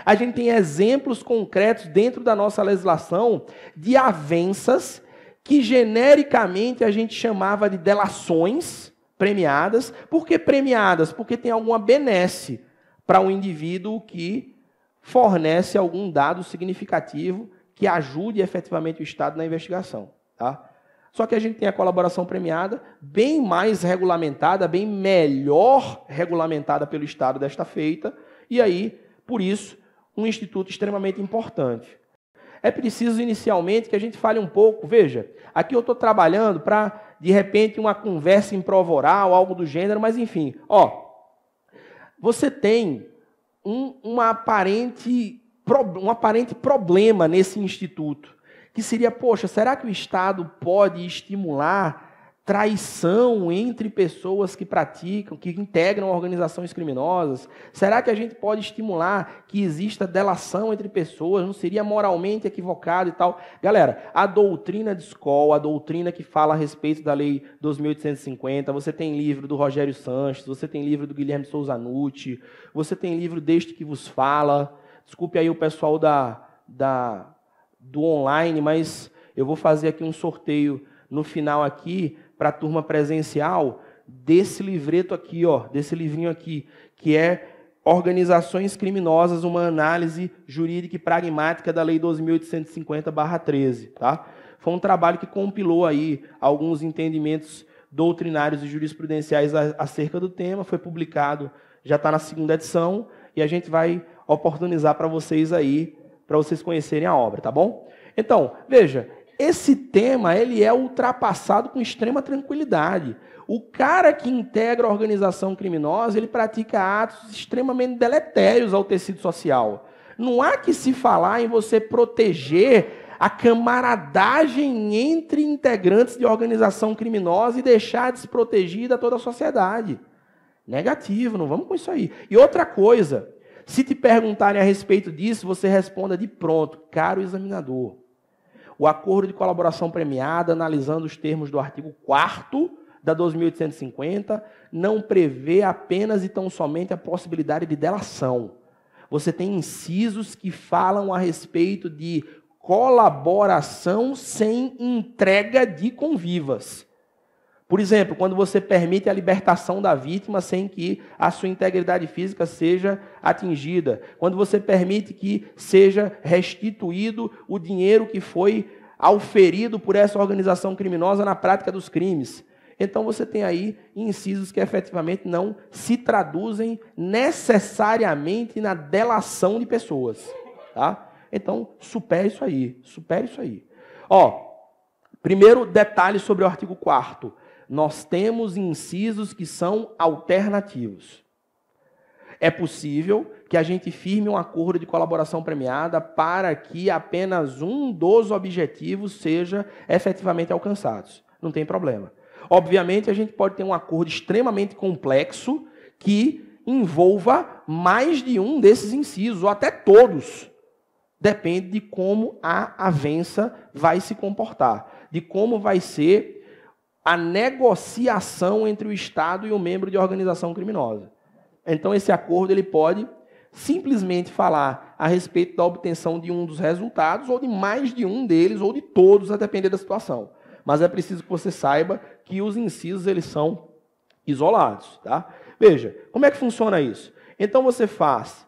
A gente tem exemplos concretos dentro da nossa legislação de avenças que genericamente a gente chamava de delações premiadas. Por que premiadas? Porque tem alguma benesse para um indivíduo que fornece algum dado significativo que ajude efetivamente o Estado na investigação. Tá? Só que a gente tem a colaboração premiada bem mais regulamentada, bem melhor regulamentada pelo Estado desta feita, e aí, por isso, um instituto extremamente importante. É preciso, inicialmente, que a gente fale um pouco, veja, aqui eu estou trabalhando para, de repente, uma conversa em prova oral, algo do gênero, mas enfim, você tem um aparente problema nesse instituto, que seria, poxa, será que o Estado pode estimular traição entre pessoas que praticam, que integram organizações criminosas? Será que a gente pode estimular que exista delação entre pessoas? Não seria moralmente equivocado e tal? Galera, a doutrina de Skol, a doutrina que fala a respeito da Lei 2.850, você tem livro do Rogério Sanches, você tem livro do Guilherme Souza Nucci, você tem livro deste que vos fala. Desculpe aí o pessoal do online, mas eu vou fazer aqui um sorteio no final aqui para a turma presencial desse livreto aqui, desse livrinho aqui, que é Organizações Criminosas, uma análise jurídica e pragmática da Lei 12.850/13. Tá? Foi um trabalho que compilou aí alguns entendimentos doutrinários e jurisprudenciais acerca do tema, foi publicado, já está na 2ª edição, e a gente vai oportunizar para vocês aí, para vocês conhecerem a obra, tá bom? Então, veja, esse tema ele é ultrapassado com extrema tranquilidade. O cara que integra a organização criminosa, ele pratica atos extremamente deletérios ao tecido social. Não há que se falar em você proteger a camaradagem entre integrantes de organização criminosa e deixar desprotegida toda a sociedade. Negativo, não vamos com isso aí. E outra coisa, se te perguntarem a respeito disso, você responda de pronto, caro examinador. O acordo de colaboração premiada, analisando os termos do artigo 4º da 12.850, não prevê apenas e tão somente a possibilidade de delação. Você tem incisos que falam a respeito de colaboração sem entrega de convivas. Por exemplo, quando você permite a libertação da vítima sem que a sua integridade física seja atingida. Quando você permite que seja restituído o dinheiro que foi auferido por essa organização criminosa na prática dos crimes. Então você tem aí incisos que efetivamente não se traduzem necessariamente na delação de pessoas. Tá? Então, supere isso aí. Supere isso aí. Primeiro detalhe sobre o artigo 4º. Nós temos incisos que são alternativos. É possível que a gente firme um acordo de colaboração premiada para que apenas um dos objetivos seja efetivamente alcançados. Não tem problema. Obviamente, a gente pode ter um acordo extremamente complexo que envolva mais de um desses incisos, ou até todos. Depende de como a avença vai se comportar, de como vai ser a negociação entre o Estado e o membro de organização criminosa. Então, esse acordo ele pode simplesmente falar a respeito da obtenção de um dos resultados, ou de mais de um deles, ou de todos, a depender da situação. Mas é preciso que você saiba que os incisos eles são isolados. Tá? Veja, como é que funciona isso? Então você faz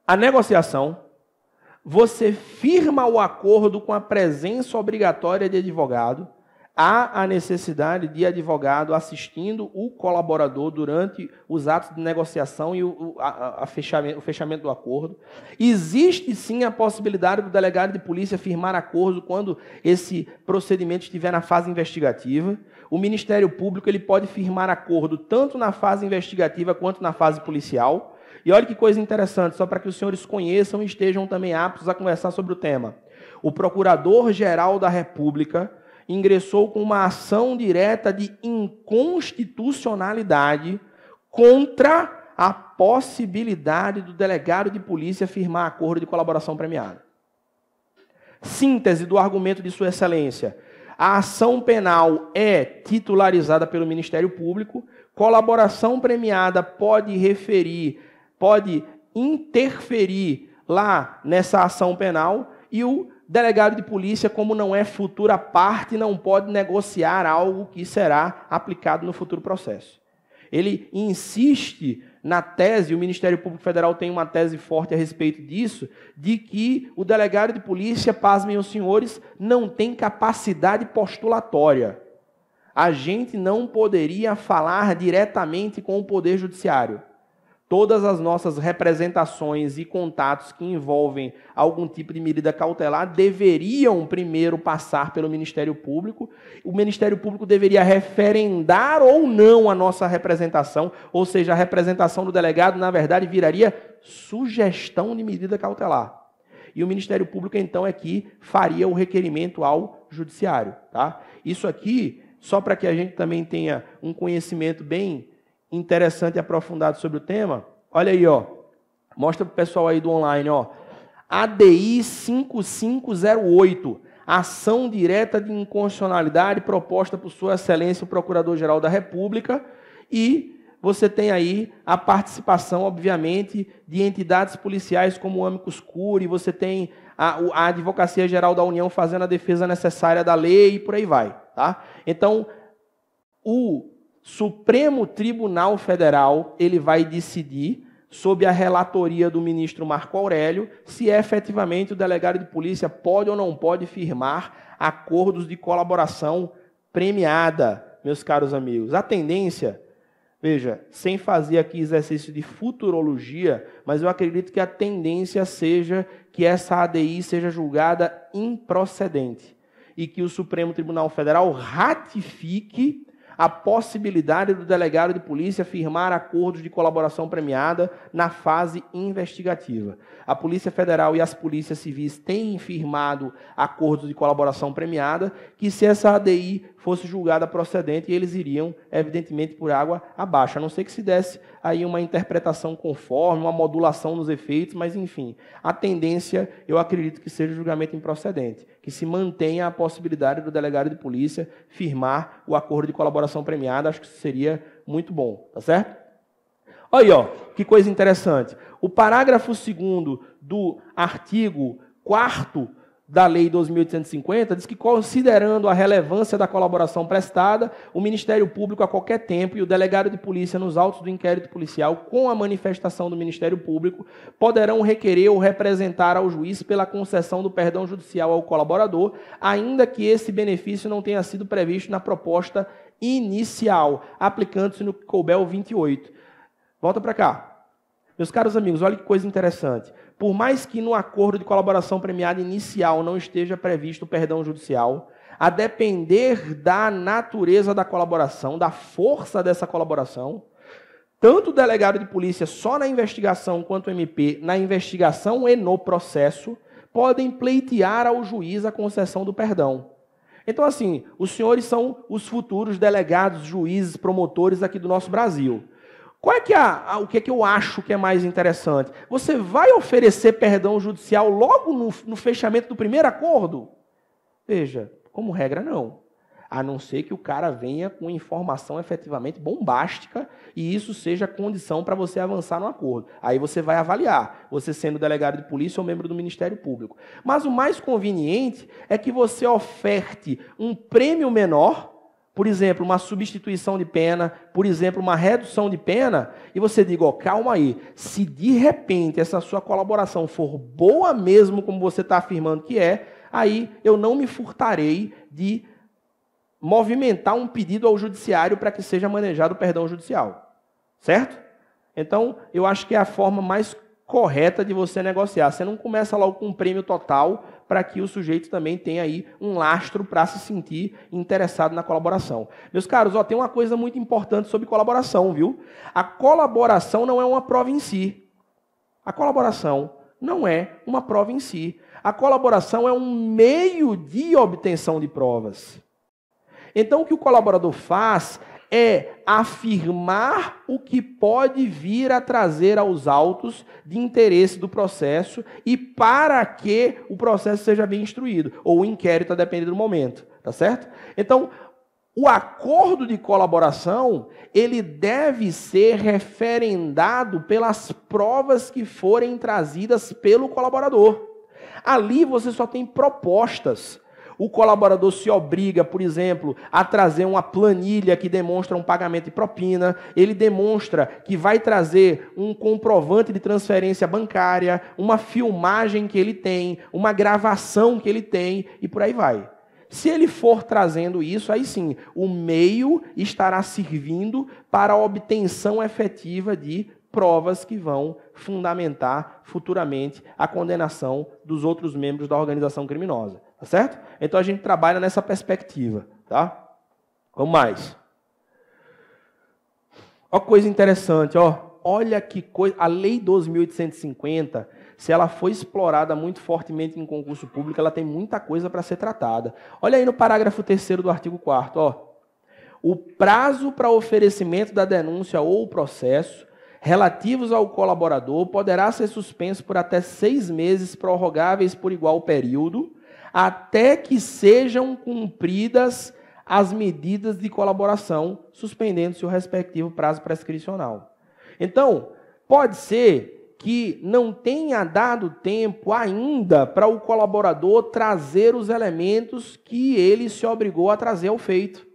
a negociação, você firma o acordo com a presença obrigatória de advogado. Há a necessidade de advogado assistindo o colaborador durante os atos de negociação e o fechamento do acordo. Existe sim a possibilidade do delegado de polícia firmar acordo quando esse procedimento estiver na fase investigativa. O Ministério Público ele pode firmar acordo tanto na fase investigativa quanto na fase policial. E olha que coisa interessante, só para que os senhores conheçam e estejam também aptos a conversar sobre o tema. O Procurador-Geral da República ingressou com uma ação direta de inconstitucionalidade contra a possibilidade do delegado de polícia firmar acordo de colaboração premiada. Síntese do argumento de Sua Excelência. A ação penal é titularizada pelo Ministério Público, colaboração premiada pode interferir lá nessa ação penal e o delegado de polícia, como não é futura parte, não pode negociar algo que será aplicado no futuro processo. Ele insiste na tese, o Ministério Público Federal tem uma tese forte a respeito disso, de que o delegado de polícia, pasmem os senhores, não tem capacidade postulatória. A gente não poderia falar diretamente com o Poder Judiciário. Todas as nossas representações e contatos que envolvem algum tipo de medida cautelar deveriam primeiro passar pelo Ministério Público. O Ministério Público deveria referendar ou não a nossa representação, ou seja, a representação do delegado, na verdade, viraria sugestão de medida cautelar. E o Ministério Público, então, aqui faria o requerimento ao Judiciário. Tá? Isso aqui, só para que a gente também tenha um conhecimento bem interessante e aprofundado sobre o tema, olha aí, ó. Mostra para o pessoal aí do online, ó. ADI 5508, ação direta de inconstitucionalidade proposta por Sua Excelência o Procurador-Geral da República, e você tem aí a participação, obviamente, de entidades policiais como o Amicus Curiae, você tem a Advocacia Geral da União fazendo a defesa necessária da lei e por aí vai, tá? Então, o Supremo Tribunal Federal ele vai decidir, sob a relatoria do ministro Marco Aurélio, se efetivamente o delegado de polícia pode ou não pode firmar acordos de colaboração premiada, meus caros amigos. A tendência, veja, sem fazer aqui exercício de futurologia, mas eu acredito que a tendência seja que essa ADI seja julgada improcedente e que o Supremo Tribunal Federal ratifique a possibilidade do delegado de polícia firmar acordos de colaboração premiada na fase investigativa. A Polícia Federal e as polícias civis têm firmado acordos de colaboração premiada, que se essa ADI fosse julgada procedente, eles iriam, evidentemente, por água abaixo. A não ser que se desse aí uma interpretação conforme, uma modulação nos efeitos, mas, enfim, a tendência, eu acredito que seja julgamento improcedente, que se mantenha a possibilidade do delegado de polícia firmar o acordo de colaboração premiada. Acho que isso seria muito bom, tá certo? Olha aí, ó, que coisa interessante. O parágrafo 2º do artigo 4º da Lei 2.850 diz que, considerando a relevância da colaboração prestada, o Ministério Público, a qualquer tempo, e o delegado de polícia nos autos do inquérito policial, com a manifestação do Ministério Público, poderão requerer ou representar ao juiz pela concessão do perdão judicial ao colaborador, ainda que esse benefício não tenha sido previsto na proposta inicial, aplicando-se no que couber o 28. Volta para cá. Meus caros amigos, olha que coisa interessante. Por mais que no acordo de colaboração premiada inicial não esteja previsto o perdão judicial, a depender da natureza da colaboração, da força dessa colaboração, tanto o delegado de polícia só na investigação quanto o MP na investigação e no processo podem pleitear ao juiz a concessão do perdão. Então, assim, os senhores são os futuros delegados, juízes, promotores aqui do nosso Brasil. Qual é que o que é que eu acho que é mais interessante? Você vai oferecer perdão judicial logo no fechamento do primeiro acordo? Veja, como regra, não. a não ser que o cara venha com informação efetivamente bombástica e isso seja condição para você avançar no acordo. Aí você vai avaliar, você sendo delegado de polícia ou membro do Ministério Público. Mas o mais conveniente é que você oferte um prêmio menor, por exemplo, uma substituição de pena, por exemplo, uma redução de pena, e você diga, ó, calma aí, se de repente essa sua colaboração for boa mesmo, como você está afirmando que é, aí eu não me furtarei de movimentar um pedido ao judiciário para que seja manejado o perdão judicial. Certo? Então, eu acho que é a forma mais correta de você negociar. Você não começa logo com um prêmio total para que o sujeito também tenha aí um lastro para se sentir interessado na colaboração. Meus caros, ó, tem uma coisa muito importante sobre colaboração, viu? A colaboração não é uma prova em si. A colaboração não é uma prova em si. A colaboração é um meio de obtenção de provas. Então, o que o colaborador faz é afirmar o que pode vir a trazer aos autos de interesse do processo e para que o processo seja bem instruído, ou o inquérito, a depender do momento, tá certo? Então, o acordo de colaboração, ele deve ser referendado pelas provas que forem trazidas pelo colaborador. Ali você só tem propostas. O colaborador se obriga, por exemplo, a trazer uma planilha que demonstra um pagamento de propina, ele demonstra que vai trazer um comprovante de transferência bancária, uma filmagem que ele tem, uma gravação que ele tem, e por aí vai. Se ele for trazendo isso, aí sim, o meio estará servindo para a obtenção efetiva de provas que vão fundamentar futuramente a condenação dos outros membros da organização criminosa. Tá certo? Então a gente trabalha nessa perspectiva, tá? Vamos mais. Ó, coisa interessante, ó. Olha que coisa. A Lei 12.850, se ela for explorada muito fortemente em concurso público, ela tem muita coisa para ser tratada. Olha aí no parágrafo 3º do artigo 4º, ó. O prazo para oferecimento da denúncia ou processo relativos ao colaborador poderá ser suspenso por até 6 meses, prorrogáveis por igual período, até que sejam cumpridas as medidas de colaboração, suspendendo-se o respectivo prazo prescricional. Então, pode ser que não tenha dado tempo ainda para o colaborador trazer os elementos que ele se obrigou a trazer ao feito.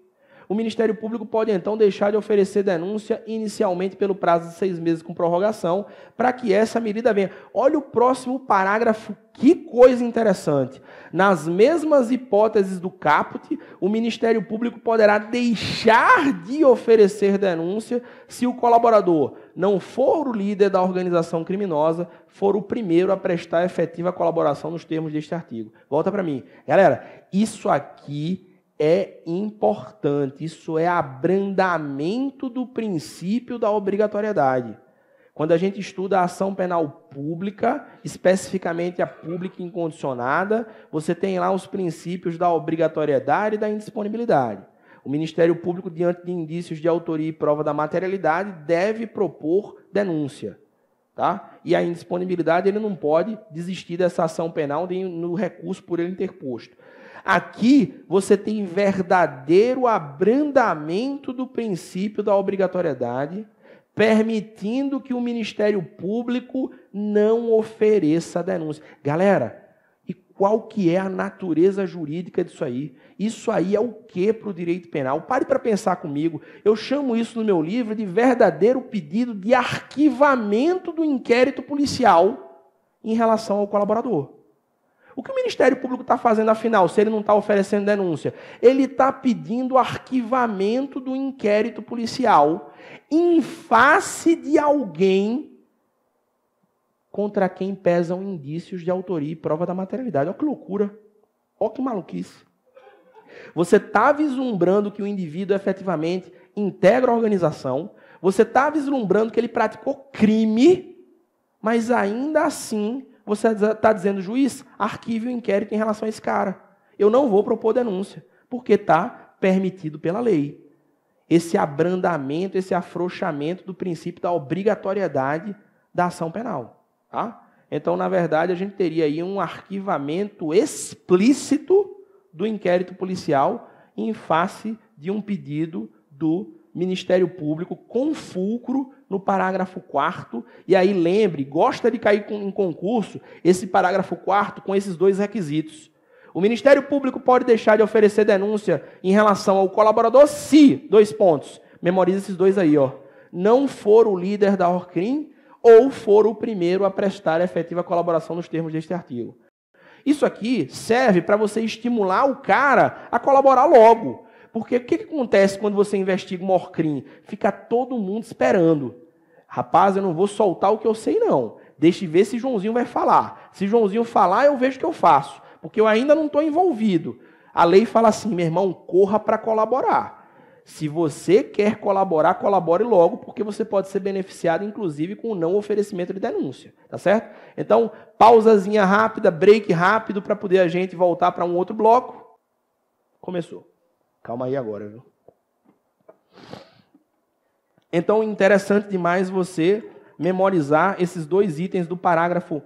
O Ministério Público pode, então, deixar de oferecer denúncia inicialmente pelo prazo de 6 meses com prorrogação, para que essa medida venha. Olha o próximo parágrafo, que coisa interessante. Nas mesmas hipóteses do caput, o Ministério Público poderá deixar de oferecer denúncia se o colaborador não for o líder da organização criminosa, for o primeiro a prestar efetiva colaboração nos termos deste artigo. Volta para mim. Galera, isso aqui é importante, isso é abrandamento do princípio da obrigatoriedade. Quando a gente estuda a ação penal pública, especificamente a pública incondicionada, você tem lá os princípios da obrigatoriedade e da indisponibilidade. O Ministério Público, diante de indícios de autoria e prova da materialidade, deve propor denúncia. Tá? E a indisponibilidade, ele não pode desistir dessa ação penal no recurso por ele interposto. Aqui você tem verdadeiro abrandamento do princípio da obrigatoriedade, permitindo que o Ministério Público não ofereça denúncia. Galera, e qual que é a natureza jurídica disso aí? Isso aí é o que para o direito penal? Pare para pensar comigo. Eu chamo isso no meu livro de verdadeiro pedido de arquivamento do inquérito policial em relação ao colaborador. O que o Ministério Público está fazendo, afinal, se ele não está oferecendo denúncia? Ele está pedindo arquivamento do inquérito policial em face de alguém contra quem pesam indícios de autoria e prova da materialidade. Olha que loucura. Olha que maluquice. Você está vislumbrando que o indivíduo efetivamente integra a organização, você está vislumbrando que ele praticou crime, mas ainda assim você está dizendo, juiz, arquive o inquérito em relação a esse cara. Eu não vou propor denúncia, porque está permitido pela lei. Esse abrandamento, esse afrouxamento do princípio da obrigatoriedade da ação penal. Tá? Então, na verdade, a gente teria aí um arquivamento explícito do inquérito policial em face de um pedido do Ministério Público com fulcro no parágrafo 4º. E aí lembre, gosta de cair em concurso esse parágrafo 4º com esses dois requisitos. O Ministério Público pode deixar de oferecer denúncia em relação ao colaborador se, 2 pontos, memoriza esses dois aí, ó, não for o líder da ORCRIM ou for o primeiro a prestar efetiva colaboração nos termos deste artigo. Isso aqui serve para você estimular o cara a colaborar logo. Porque o que acontece quando você investiga uma ORCRIM? Fica todo mundo esperando. Rapaz, eu não vou soltar o que eu sei, não. Deixa eu ver se Joãozinho vai falar. Se Joãozinho falar, eu vejo o que eu faço. Porque eu ainda não estou envolvido. A lei fala assim, meu irmão, corra para colaborar. Se você quer colaborar, colabore logo, porque você pode ser beneficiado, inclusive, com o não oferecimento de denúncia. Tá certo? Então, pausazinha rápida, break rápido, para poder a gente voltar para um outro bloco. Começou. Calma aí agora, viu? Então, interessante demais você memorizar esses 2 itens do parágrafo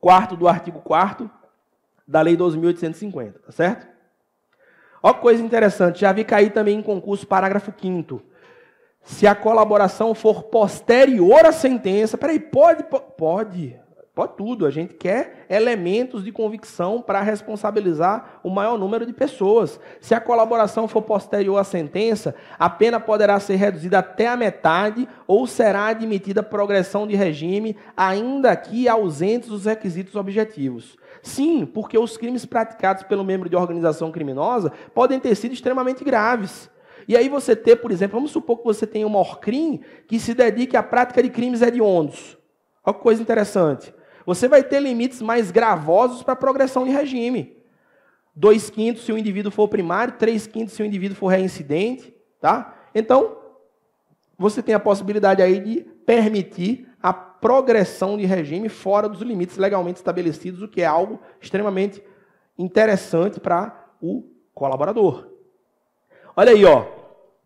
4º do artigo 4º da Lei 12.850, tá certo? Olha que coisa interessante, já vi cair também em concurso parágrafo 5º. Se a colaboração for posterior à sentença, peraí, pode tudo. A gente quer elementos de convicção para responsabilizar o maior número de pessoas. Se a colaboração for posterior à sentença, a pena poderá ser reduzida até a metade ou será admitida progressão de regime, ainda que ausentes os requisitos objetivos. Sim, porque os crimes praticados pelo membro de organização criminosa podem ter sido extremamente graves. E aí você ter, por exemplo, vamos supor que você tenha uma ORCRIM que se dedique à prática de crimes hediondos. Olha que coisa interessante. Você vai ter limites mais gravosos para a progressão de regime. 2/5 se o indivíduo for primário, 3/5 se o indivíduo for reincidente. Tá? Então, você tem a possibilidade aí de permitir a progressão de regime fora dos limites legalmente estabelecidos, o que é algo extremamente interessante para o colaborador. Olha aí, ó.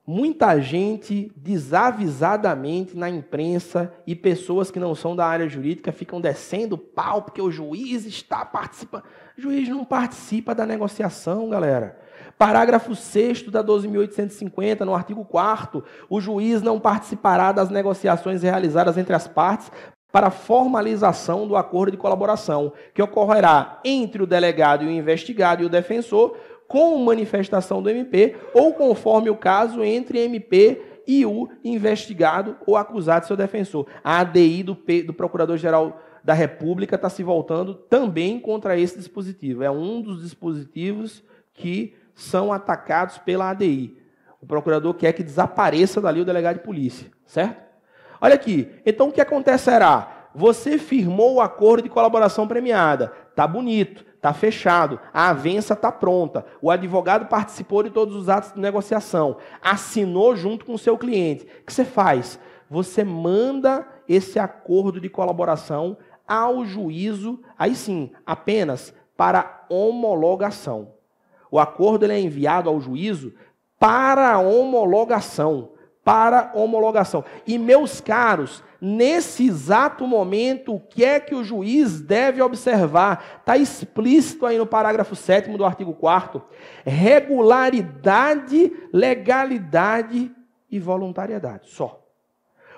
Muita gente desavisadamente na imprensa e pessoas que não são da área jurídica ficam descendo pau porque o juiz está participando. O juiz não participa da negociação, galera. Parágrafo 6º da 12.850, no artigo 4º, o juiz não participará das negociações realizadas entre as partes para a formalização do acordo de colaboração, que ocorrerá entre o delegado e o investigado e o defensor, com manifestação do MP, ou conforme o caso, entre MP e o investigado ou acusado, seu defensor. A ADI do Procurador-Geral da República está se voltando também contra esse dispositivo. É um dos dispositivos que são atacados pela ADI. O procurador quer que desapareça dali o delegado de polícia, certo? Olha aqui, então o que acontecerá? Você firmou o acordo de colaboração premiada, tá bonito, tá fechado, a avença tá pronta, o advogado participou de todos os atos de negociação, assinou junto com o seu cliente. O que você faz? Você manda esse acordo de colaboração ao juízo, aí sim, apenas para homologação. O acordo ele é enviado ao juízo para homologação. Para homologação. E, meus caros, nesse exato momento, o que é que o juiz deve observar? Está explícito aí no parágrafo 7º do artigo 4º. Regularidade, legalidade e voluntariedade. Só.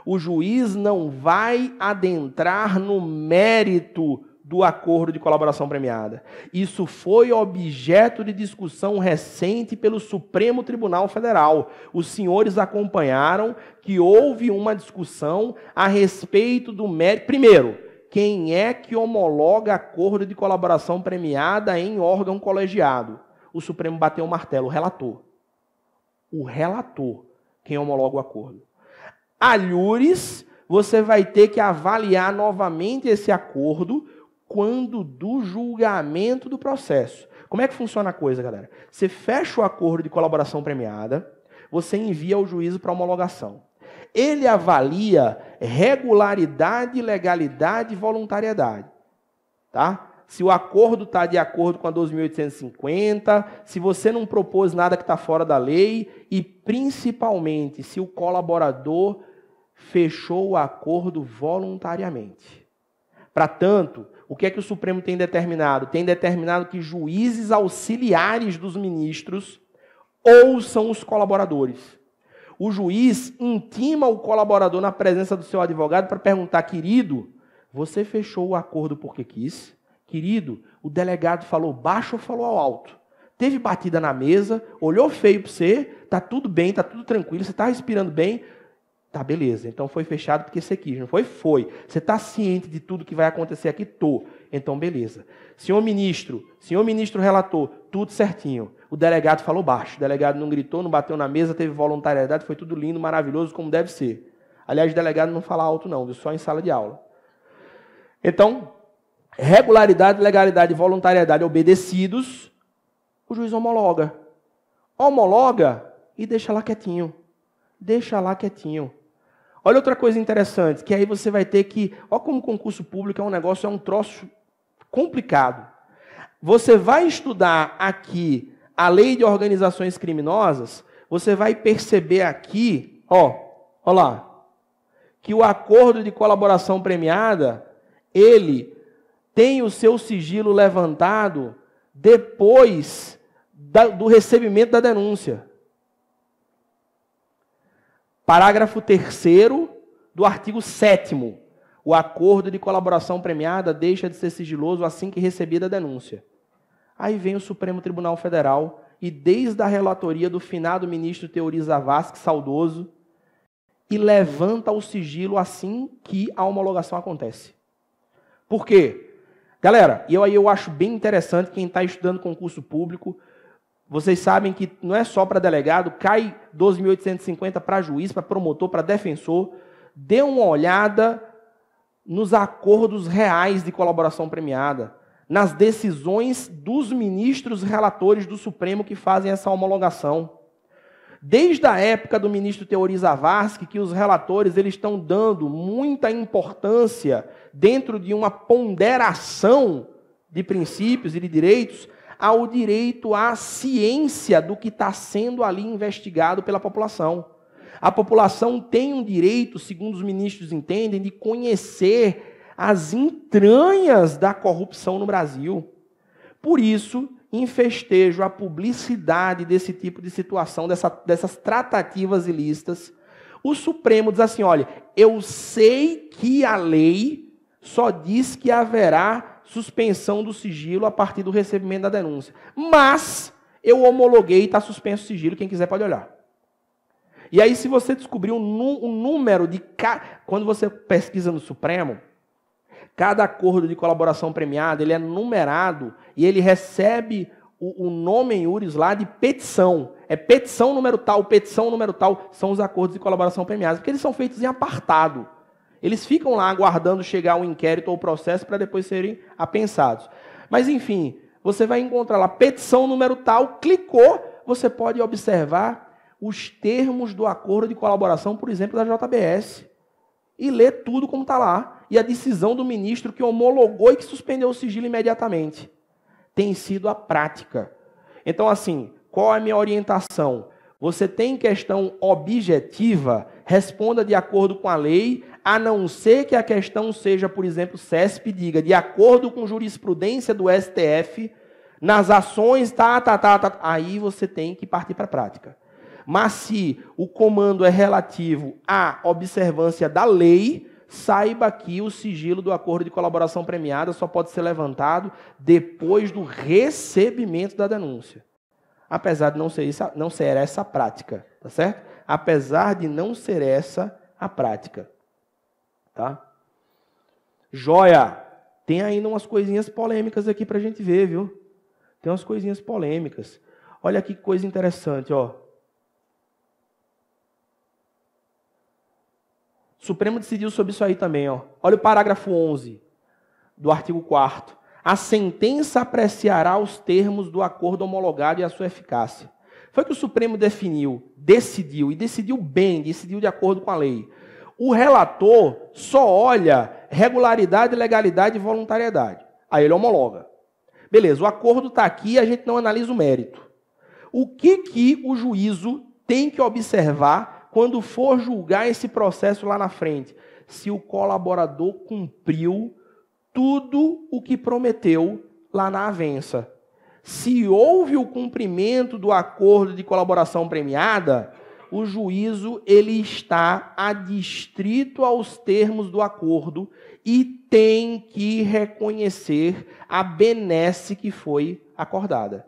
O juiz não vai adentrar no mérito do acordo de colaboração premiada. Isso foi objeto de discussão recente pelo Supremo Tribunal Federal. Os senhores acompanharam que houve uma discussão a respeito do mérito. Primeiro, quem é que homologa acordo de colaboração premiada em órgão colegiado? O Supremo bateu o martelo, o relator. O relator, quem homologa o acordo. Alhures, você vai ter que avaliar novamente esse acordo quando do julgamento do processo. Como é que funciona a coisa, galera? Você fecha o acordo de colaboração premiada, você envia ao juízo para homologação. Ele avalia regularidade, legalidade e voluntariedade. Tá? Se o acordo está de acordo com a 12.850, se você não propôs nada que está fora da lei e, principalmente, se o colaborador fechou o acordo voluntariamente. Para tanto, o que é que o Supremo tem determinado? Tem determinado que juízes auxiliares dos ministros ouçam os colaboradores. O juiz intima o colaborador na presença do seu advogado para perguntar: querido, você fechou o acordo porque quis? Querido, o delegado falou baixo ou falou alto? Teve batida na mesa, olhou feio para você, tá tudo bem, tá tudo tranquilo, você está respirando bem? Tá, beleza. Então foi fechado porque você quis, não foi? Foi. Você está ciente de tudo que vai acontecer aqui? Tô. Então, beleza. Senhor ministro relator, tudo certinho. O delegado falou baixo, o delegado não gritou, não bateu na mesa, teve voluntariedade, foi tudo lindo, maravilhoso, como deve ser. Aliás, o delegado não fala alto não, viu? Só em sala de aula. Então, regularidade, legalidade e voluntariedade obedecidos, o juiz homologa. Homologa e deixa lá quietinho. Deixa lá quietinho. Olha outra coisa interessante, que aí você vai ter que... Olha como concurso público é um negócio, é um troço complicado. Você vai estudar aqui a lei de organizações criminosas, você vai perceber aqui, ó lá, que o acordo de colaboração premiada, ele tem o seu sigilo levantado depois do recebimento da denúncia. Parágrafo 3º do artigo 7º. O acordo de colaboração premiada deixa de ser sigiloso assim que recebida a denúncia. Aí vem o Supremo Tribunal Federal e, desde a relatoria do finado ministro Teori Zavascki, saudoso, e levanta o sigilo assim que a homologação acontece. Por quê? Galera, eu acho bem interessante quem está estudando concurso público. Vocês sabem que não é só para delegado, cai 12.850 para juiz, para promotor, para defensor. Dê uma olhada nos acordos reais de colaboração premiada, nas decisões dos ministros relatores do Supremo que fazem essa homologação. Desde a época do ministro Teori Zavascki, que os relatores eles estão dando muita importância dentro de uma ponderação de princípios e de direitos ao direito à ciência do que está sendo ali investigado pela população. A população tem um direito, segundo os ministros entendem, de conhecer as entranhas da corrupção no Brasil. Por isso, em festejo à publicidade desse tipo de situação, dessas tratativas ilícitas, o Supremo diz assim, olha, eu sei que a lei só diz que haverá suspensão do sigilo a partir do recebimento da denúncia. Mas eu homologuei e está suspenso o sigilo, quem quiser pode olhar. E aí, se você descobrir um número de... Quando você pesquisa no Supremo, cada acordo de colaboração premiada, ele é numerado e ele recebe o nome em iuris lá de petição. É petição número tal, são os acordos de colaboração premiada, porque eles são feitos em apartado. Eles ficam lá aguardando chegar um inquérito ou processo para depois serem apensados. Mas, enfim, você vai encontrar lá petição número tal, clicou, você pode observar os termos do acordo de colaboração, por exemplo, da JBS, e ler tudo como está lá. E a decisão do ministro que homologou e que suspendeu o sigilo imediatamente. Tem sido a prática. Então, assim, qual é a minha orientação? Você tem questão objetiva, responda de acordo com a lei, a não ser que a questão seja, por exemplo, CESP diga, de acordo com jurisprudência do STF, nas ações, aí você tem que partir para a prática. Mas se o comando é relativo à observância da lei, saiba que o sigilo do acordo de colaboração premiada só pode ser levantado depois do recebimento da denúncia. Apesar de não ser essa a prática, tá certo? Apesar de não ser essa a prática. Tá? Joia! Tem ainda umas coisinhas polêmicas aqui para a gente ver, viu? Tem umas coisinhas polêmicas. Olha aqui que coisa interessante, ó. O Supremo decidiu sobre isso aí também, ó. Olha o parágrafo 11 do artigo 4º. A sentença apreciará os termos do acordo homologado e a sua eficácia. Foi o que o Supremo decidiu bem, decidiu de acordo com a lei. O relator só olha regularidade, legalidade e voluntariedade. Aí ele homologa. Beleza, o acordo está aqui, a gente não analisa o mérito. O que o juízo tem que observar quando for julgar esse processo lá na frente? Se o colaborador cumpriu tudo o que prometeu lá na avença. Se houve o cumprimento do acordo de colaboração premiada, o juízo ele está adstrito aos termos do acordo e tem que reconhecer a benesse que foi acordada.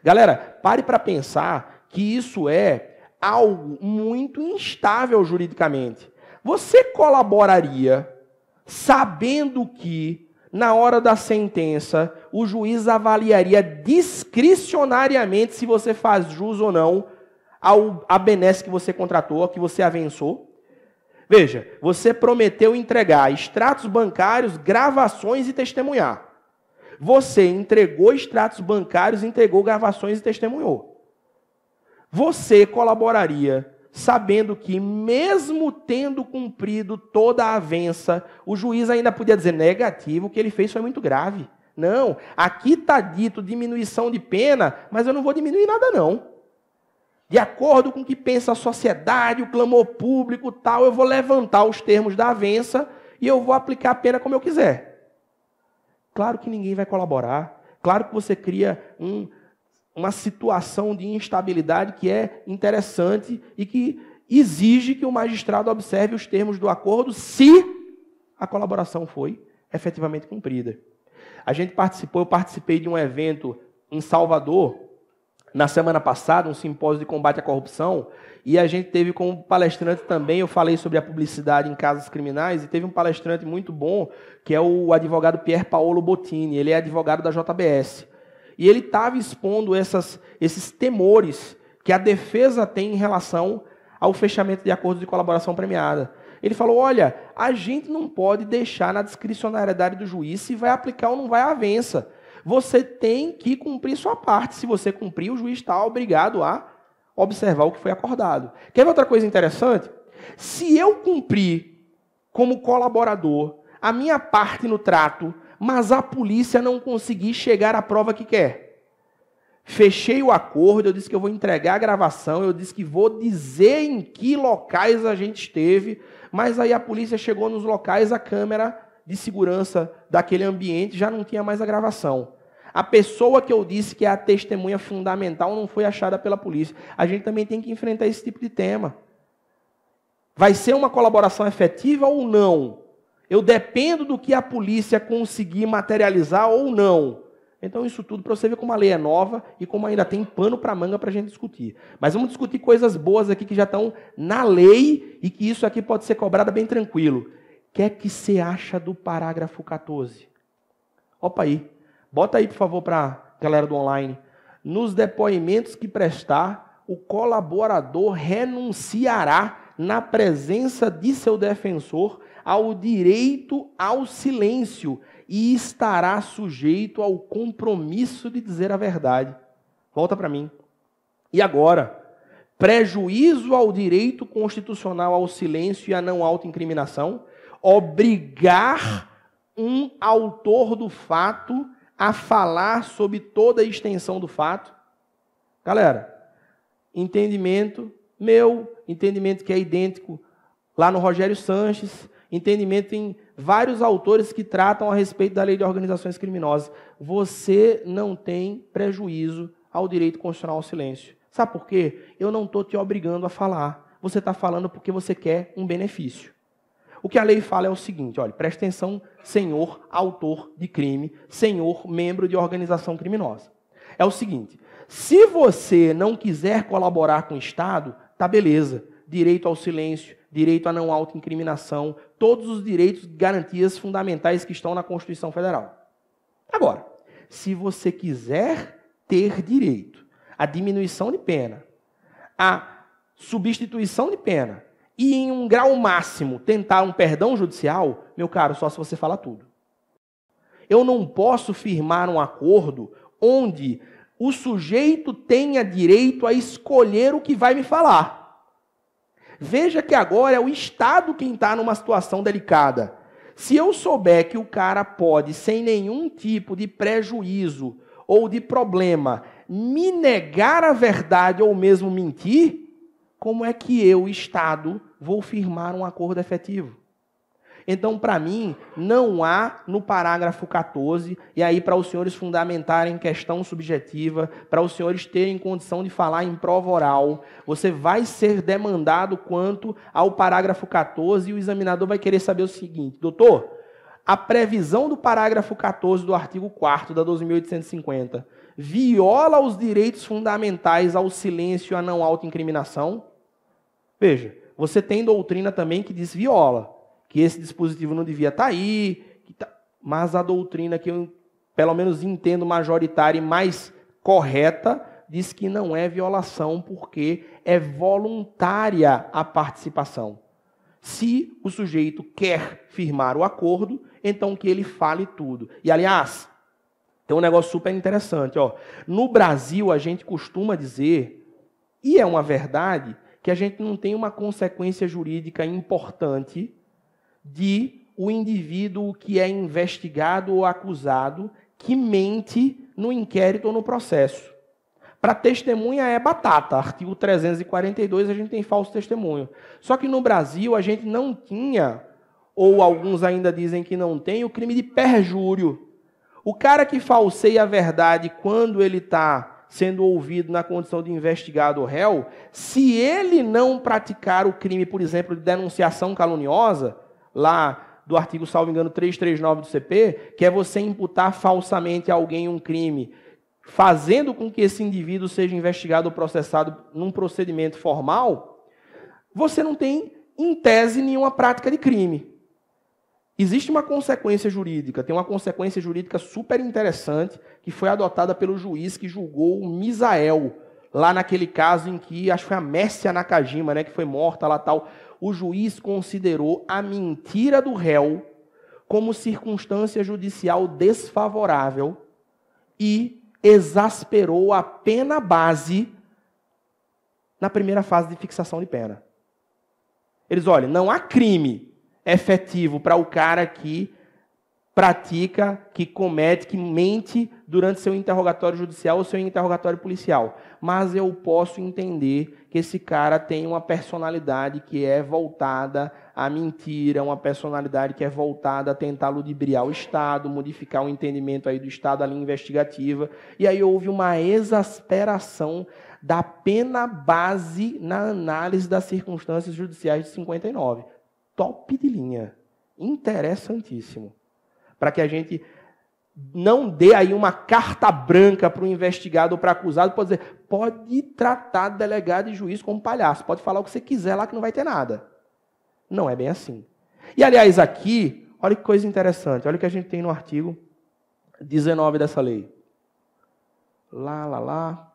Galera, pare para pensar que isso é algo muito instável juridicamente. Você colaboraria sabendo que, na hora da sentença, o juiz avaliaria discricionariamente se você faz jus ou não à benesse que você contratou, que você avençou? Veja, você prometeu entregar extratos bancários, gravações e testemunhar. Você entregou extratos bancários, entregou gravações e testemunhou. Você colaboraria sabendo que, mesmo tendo cumprido toda a avença, o juiz ainda podia dizer negativo, o que ele fez foi muito grave. Não, aqui está dito diminuição de pena, mas eu não vou diminuir nada não. De acordo com o que pensa a sociedade, o clamor público, tal, eu vou levantar os termos da avença e eu vou aplicar a pena como eu quiser. Claro que ninguém vai colaborar. Claro que você cria uma situação de instabilidade que é interessante e que exige que o magistrado observe os termos do acordo se a colaboração foi efetivamente cumprida. Eu participei de um evento em Salvador, na semana passada, um simpósio de combate à corrupção, e a gente teve como palestrante também, eu falei sobre a publicidade em casos criminais, e teve um palestrante muito bom, que é o advogado Pier Paolo Bottini, ele é advogado da JBS. E ele estava expondo esses temores que a defesa tem em relação ao fechamento de acordos de colaboração premiada. Ele falou, olha, a gente não pode deixar na discricionariedade do juiz se vai aplicar ou não vai a avença. Você tem que cumprir sua parte. Se você cumprir, o juiz está obrigado a observar o que foi acordado. Quer ver outra coisa interessante? Se eu cumprir como colaborador a minha parte no trato, mas a polícia não conseguir chegar à prova que quer. Fechei o acordo, eu disse que eu vou entregar a gravação, eu disse que vou dizer em que locais a gente esteve, mas aí a polícia chegou nos locais, a câmera de segurança daquele ambiente já não tinha mais a gravação. A pessoa que eu disse que é a testemunha fundamental não foi achada pela polícia. A gente também tem que enfrentar esse tipo de tema. Vai ser uma colaboração efetiva ou não? Eu dependo do que a polícia conseguir materializar ou não. Então isso tudo, para você ver como a lei é nova e como ainda tem pano para manga para a gente discutir. Mas vamos discutir coisas boas aqui que já estão na lei e que isso aqui pode ser cobrado bem tranquilo. O que é que você acha do parágrafo 14? Opa aí. Bota aí, por favor, para a galera do online. Nos depoimentos que prestar, o colaborador renunciará na presença de seu defensor ao direito ao silêncio e estará sujeito ao compromisso de dizer a verdade. Volta para mim. E agora, prejuízo ao direito constitucional ao silêncio e à não autoincriminação, obrigar um autor do fato a falar sobre toda a extensão do fato. Galera, entendimento meu, entendimento que é idêntico lá no Rogério Sanches, entendimento em vários autores que tratam a respeito da lei de organizações criminosas. Você não tem prejuízo ao direito constitucional ao silêncio. Sabe por quê? Eu não estou te obrigando a falar. Você está falando porque você quer um benefício. O que a lei fala é o seguinte, olha, preste atenção, senhor autor de crime, senhor membro de organização criminosa. É o seguinte, se você não quiser colaborar com o Estado, tá beleza, direito ao silêncio, direito à não autoincriminação, todos os direitos e garantias fundamentais que estão na Constituição Federal. Agora, se você quiser ter direito à diminuição de pena, à substituição de pena, e em um grau máximo tentar um perdão judicial, meu caro, só se você falar tudo. Eu não posso firmar um acordo onde o sujeito tenha direito a escolher o que vai me falar. Veja que agora é o Estado quem está numa situação delicada. Se eu souber que o cara pode, sem nenhum tipo de prejuízo ou de problema, me negar a verdade ou mesmo mentir, como é que eu, Estado, vou firmar um acordo efetivo? Então, para mim, não há no parágrafo 14, e aí para os senhores fundamentarem questão subjetiva, para os senhores terem condição de falar em prova oral, você vai ser demandado quanto ao parágrafo 14 e o examinador vai querer saber o seguinte: doutor, a previsão do parágrafo 14 do artigo 4º da 12.850 viola os direitos fundamentais ao silêncio e à não autoincriminação? Veja, você tem doutrina também que diz viola, que esse dispositivo não devia estar aí, mas a doutrina que eu, pelo menos, entendo majoritária e mais correta, diz que não é violação porque é voluntária a participação. Se o sujeito quer firmar o acordo, então que ele fale tudo. E, aliás, tem um negócio super interessante. No Brasil, a gente costuma dizer, e é uma verdade, que a gente não tem uma consequência jurídica importante de o indivíduo que é investigado ou acusado que mente no inquérito ou no processo. Para testemunha é batata. Artigo 342 a gente tem falso testemunho. Só que no Brasil a gente não tinha, ou alguns ainda dizem que não tem, o crime de perjúrio. O cara que falseia a verdade quando ele está sendo ouvido na condição de investigado ou réu, se ele não praticar o crime, por exemplo, de denunciação caluniosa, lá do artigo, salvo engano, 339 do CP, que é você imputar falsamente a alguém um crime, fazendo com que esse indivíduo seja investigado ou processado num procedimento formal, você não tem, em tese, nenhuma prática de crime. Existe uma consequência jurídica, tem uma consequência jurídica super interessante, que foi adotada pelo juiz que julgou o Misael, lá naquele caso em que, acho que foi a Mércia Nakajima, que foi morta lá tal. O juiz considerou a mentira do réu como circunstância judicial desfavorável e exasperou a pena base na primeira fase de fixação de pena. Eles, olha, não há crime efetivo para o cara que pratica, que comete, que mente durante seu interrogatório judicial ou seu interrogatório policial. Mas eu posso entender que esse cara tem uma personalidade que é voltada à mentira, uma personalidade que é voltada a tentar ludibriar o Estado, modificar o entendimento aí do Estado, a linha investigativa. E aí houve uma exasperação da pena base na análise das circunstâncias judiciais de 59. Top de linha. Interessantíssimo. Para que a gente não dê aí uma carta branca para o investigado ou para o acusado, pode dizer, pode tratar delegado e juiz como palhaço, pode falar o que você quiser lá que não vai ter nada. Não é bem assim. E, aliás, aqui, olha que coisa interessante, olha o que a gente tem no artigo 19 dessa lei. Lá.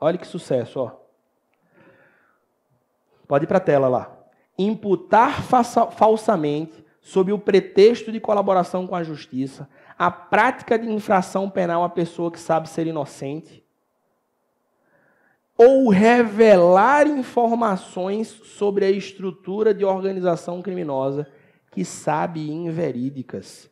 Olha que sucesso, ó. Pode ir para a tela lá. Imputar falsamente, sob o pretexto de colaboração com a justiça, a prática de infração penal à pessoa que sabe ser inocente, ou revelar informações sobre a estrutura de organização criminosa que sabe inverídicas.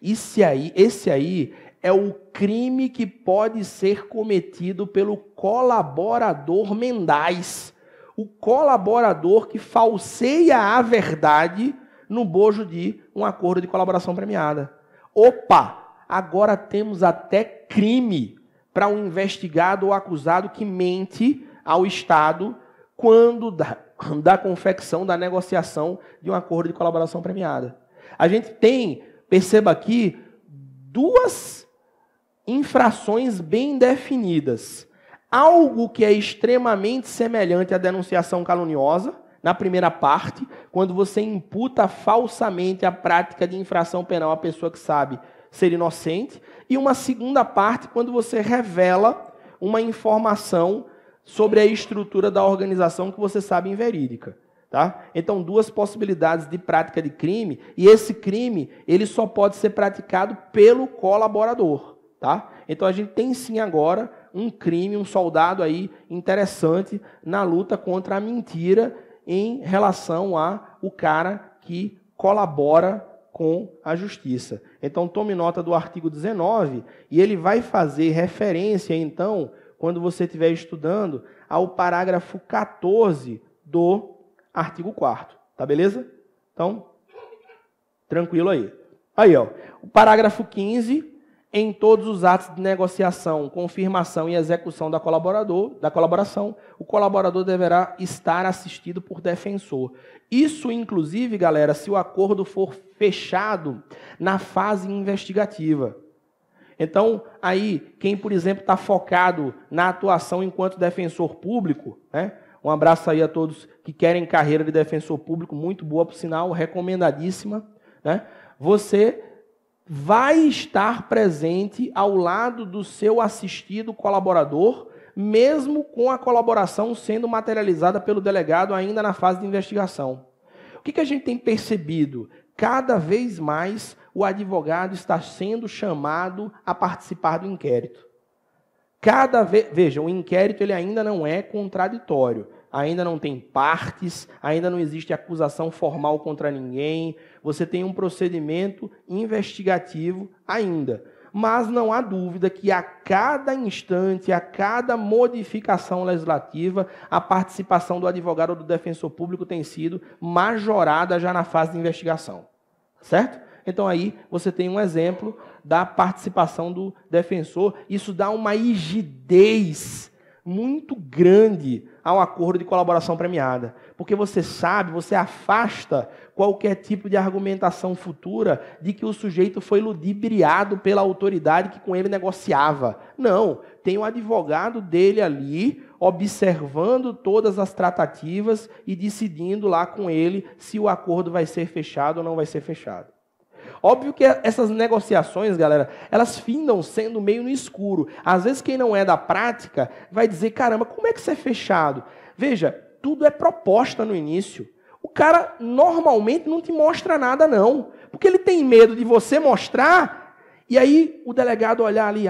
Esse aí é o crime que pode ser cometido pelo colaborador mendaz. O colaborador que falseia a verdade no bojo de um acordo de colaboração premiada. Opa! Agora temos até crime para um investigado ou acusado que mente ao Estado quando da confecção, da negociação de um acordo de colaboração premiada. A gente tem, perceba aqui, duas infrações bem definidas. Algo que é extremamente semelhante à denunciação caluniosa, na primeira parte, quando você imputa falsamente a prática de infração penal à pessoa que sabe ser inocente, e uma segunda parte, quando você revela uma informação sobre a estrutura da organização que você sabe inverídica. Tá? Então, duas possibilidades de prática de crime, e esse crime ele só pode ser praticado pelo colaborador. Tá? Então, a gente tem sim agora um crime, um soldado aí interessante na luta contra a mentira em relação ao cara que colabora com a justiça. Então, tome nota do artigo 19, e ele vai fazer referência, então, quando você estiver estudando, ao parágrafo 14 do artigo 4º. Tá beleza? Então, tranquilo aí. Aí, ó, o parágrafo 15, em todos os atos de negociação, confirmação e execução da colaboração, o colaborador deverá estar assistido por defensor. Isso, inclusive, galera, se o acordo for fechado na fase investigativa. Então, aí, quem, por exemplo, está focado na atuação enquanto defensor público, né? Um abraço aí a todos que querem carreira de defensor público, muito boa, por sinal, recomendadíssima, né? Você vai estar presente ao lado do seu assistido colaborador, mesmo com a colaboração sendo materializada pelo delegado ainda na fase de investigação. O que a gente tem percebido? Cada vez mais o advogado está sendo chamado a participar do inquérito. Veja, o inquérito ele ainda não é contraditório, ainda não tem partes, ainda não existe acusação formal contra ninguém, você tem um procedimento investigativo ainda. Mas não há dúvida que a cada instante, a cada modificação legislativa, a participação do advogado ou do defensor público tem sido majorada já na fase de investigação. Certo? Então aí você tem um exemplo da participação do defensor. Isso dá uma rigidez muito grande ao acordo de colaboração premiada. Porque você sabe, você afasta qualquer tipo de argumentação futura de que o sujeito foi ludibriado pela autoridade que com ele negociava. Não, tem o advogado dele ali observando todas as tratativas e decidindo lá com ele se o acordo vai ser fechado ou não vai ser fechado. Óbvio que essas negociações, galera, elas findam sendo meio no escuro. Às vezes quem não é da prática vai dizer, caramba, como é que isso é fechado? Veja, tudo é proposta no início. O cara normalmente não te mostra nada não, porque ele tem medo de você mostrar, e aí o delegado olhar ali,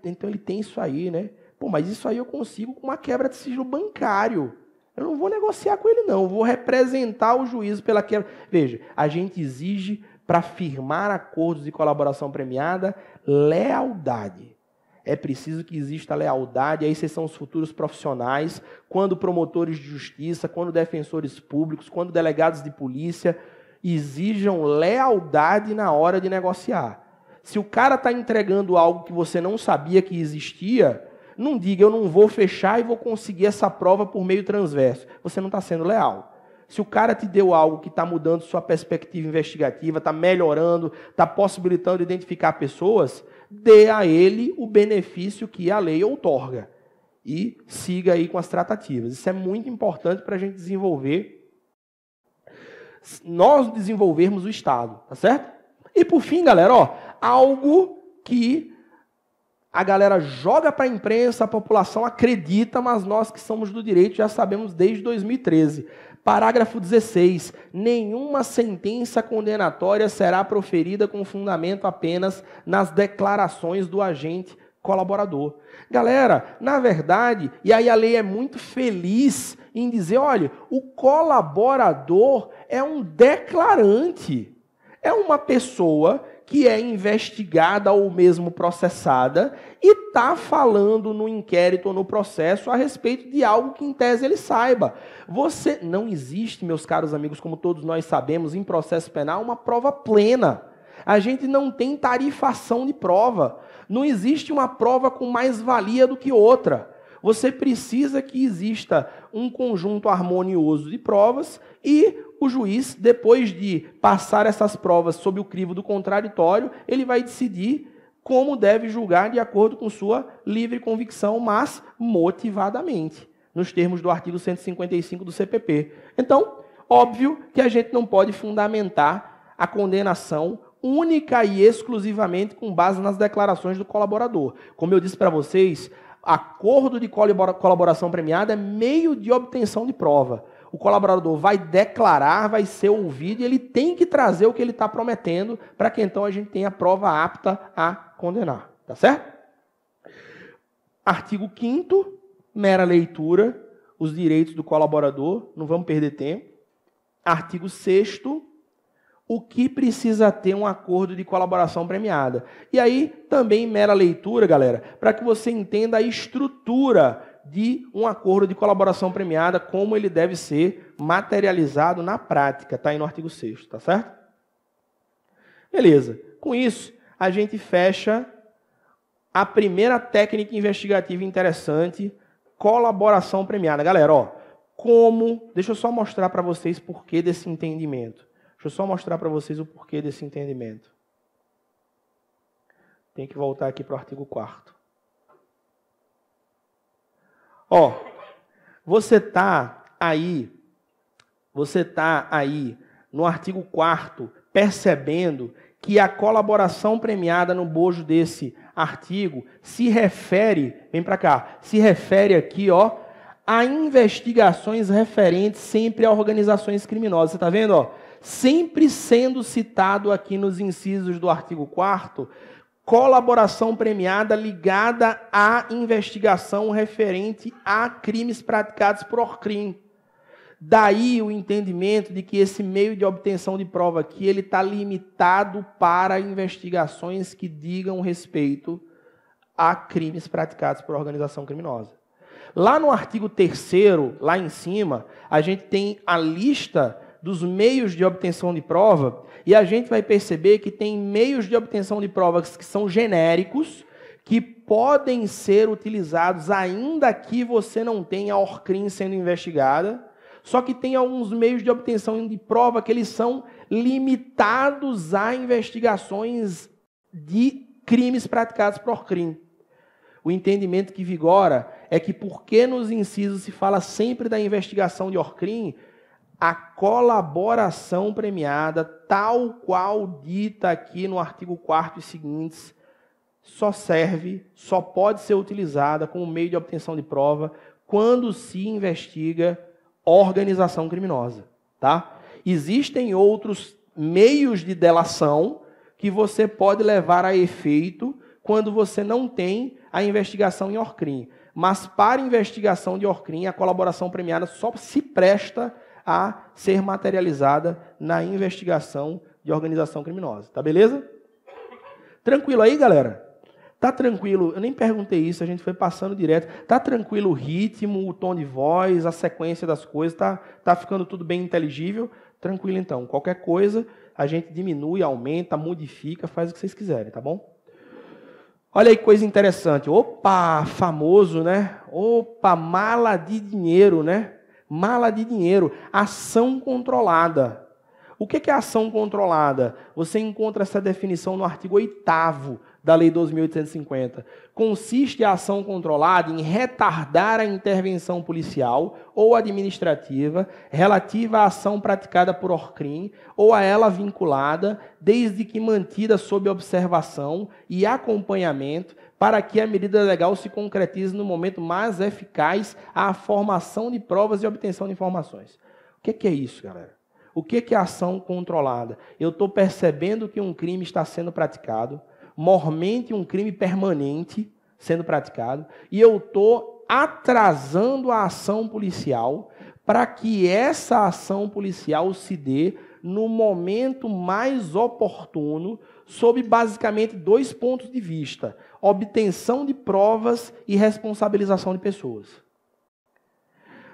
então ele tem isso aí, né? Pô, mas isso aí eu consigo com uma quebra de sigilo bancário. Eu não vou negociar com ele não, eu vou representar o juízo pela quebra. Veja, a gente exige para firmar acordos de colaboração premiada, lealdade. É preciso que exista lealdade, aí vocês são os futuros profissionais, quando promotores de justiça, quando defensores públicos, quando delegados de polícia, exijam lealdade na hora de negociar. Se o cara está entregando algo que você não sabia que existia, não diga, eu não vou fechar e vou conseguir essa prova por meio transverso. Você não está sendo leal. Se o cara te deu algo que está mudando sua perspectiva investigativa, está melhorando, está possibilitando identificar pessoas, dê a ele o benefício que a lei outorga. E siga aí com as tratativas. Isso é muito importante para a gente desenvolver, nós desenvolvermos o Estado, tá certo? E por fim, galera, algo que a galera joga para a imprensa, a população acredita, mas nós que somos do direito já sabemos desde 2013. Parágrafo 16. Nenhuma sentença condenatória será proferida com fundamento apenas nas declarações do agente colaborador. Galera, na verdade, e aí a lei é muito feliz em dizer, olha, o colaborador é um declarante. É uma pessoa que é investigada ou mesmo processada e está falando no inquérito ou no processo a respeito de algo que em tese ele saiba. Não existe, meus caros amigos, como todos nós sabemos, em processo penal, uma prova plena. A gente não tem tarifação de prova. Não existe uma prova com mais valia do que outra. Você precisa que exista um conjunto harmonioso de provas e o juiz, depois de passar essas provas sob o crivo do contraditório, ele vai decidir como deve julgar de acordo com sua livre convicção, mas motivadamente, nos termos do artigo 155 do CPP. Então, óbvio que a gente não pode fundamentar a condenação única e exclusivamente com base nas declarações do colaborador. Como eu disse para vocês, acordo de colaboração premiada é meio de obtenção de prova. O colaborador vai declarar, vai ser ouvido e ele tem que trazer o que ele está prometendo para que então a gente tenha prova apta a condenar. Tá certo? Artigo 5º, mera leitura, os direitos do colaborador, não vamos perder tempo. Artigo 6º, o que precisa ter um acordo de colaboração premiada. E aí, também mera leitura, galera, para que você entenda a estrutura de um acordo de colaboração premiada, como ele deve ser materializado na prática, está aí no artigo 6º, tá certo? Beleza. Com isso, a gente fecha a primeira técnica investigativa interessante, colaboração premiada. Galera, ó, deixa eu só mostrar para vocês o porquê desse entendimento. Tem que voltar aqui para o artigo 4º. Ó, você está aí no artigo 4º, percebendo que a colaboração premiada no bojo desse artigo se refere, vem para cá, se refere aqui, ó, a investigações referentes sempre a organizações criminosas. Você está vendo, ó? Sempre sendo citado aqui nos incisos do artigo 4º, colaboração premiada ligada à investigação referente a crimes praticados por ORCRIM. Daí o entendimento de que esse meio de obtenção de prova aqui ele está limitado para investigações que digam respeito a crimes praticados por organização criminosa. Lá no artigo 3º, lá em cima, a gente tem a lista dos meios de obtenção de prova e a gente vai perceber que tem meios de obtenção de provas que são genéricos, que podem ser utilizados ainda que você não tenha a ORCRIM sendo investigada. Só que tem alguns meios de obtenção de prova que eles são limitados a investigações de crimes praticados por ORCRIM. O entendimento que vigora é que porque nos incisos se fala sempre da investigação de ORCRIM, a colaboração premiada, tal qual dita aqui no artigo 4º e seguintes, só pode ser utilizada como meio de obtenção de prova quando se investiga organização criminosa, tá? Existem outros meios de delação que você pode levar a efeito quando você não tem a investigação em ORCRIM. Mas para investigação de ORCRIM, a colaboração premiada só se presta a ser materializada na investigação de organização criminosa. Tá beleza? Tranquilo aí, galera? Tá tranquilo? Eu nem perguntei isso, a gente foi passando direto. Tá tranquilo o ritmo, o tom de voz, a sequência das coisas? Tá ficando tudo bem inteligível? Tranquilo então. Qualquer coisa, a gente diminui, aumenta, modifica, faz o que vocês quiserem, tá bom? Olha aí que coisa interessante. Opa, famoso, né? Opa, mala de dinheiro, né? Mala de dinheiro. Ação controlada. O que é ação controlada? Você encontra essa definição no artigo 8º da Lei 12.850. Consiste a ação controlada em retardar a intervenção policial ou administrativa relativa à ação praticada por ORCRIM ou a ela vinculada, desde que mantida sob observação e acompanhamento, para que a medida legal se concretize no momento mais eficaz à formação de provas e obtenção de informações. O que é isso, galera? O que é ação controlada? Eu estou percebendo que um crime está sendo praticado, mormente um crime permanente sendo praticado, e eu estou atrasando a ação policial para que essa ação policial se dê no momento mais oportuno, sob basicamente 2 pontos de vista: obtenção de provas e responsabilização de pessoas.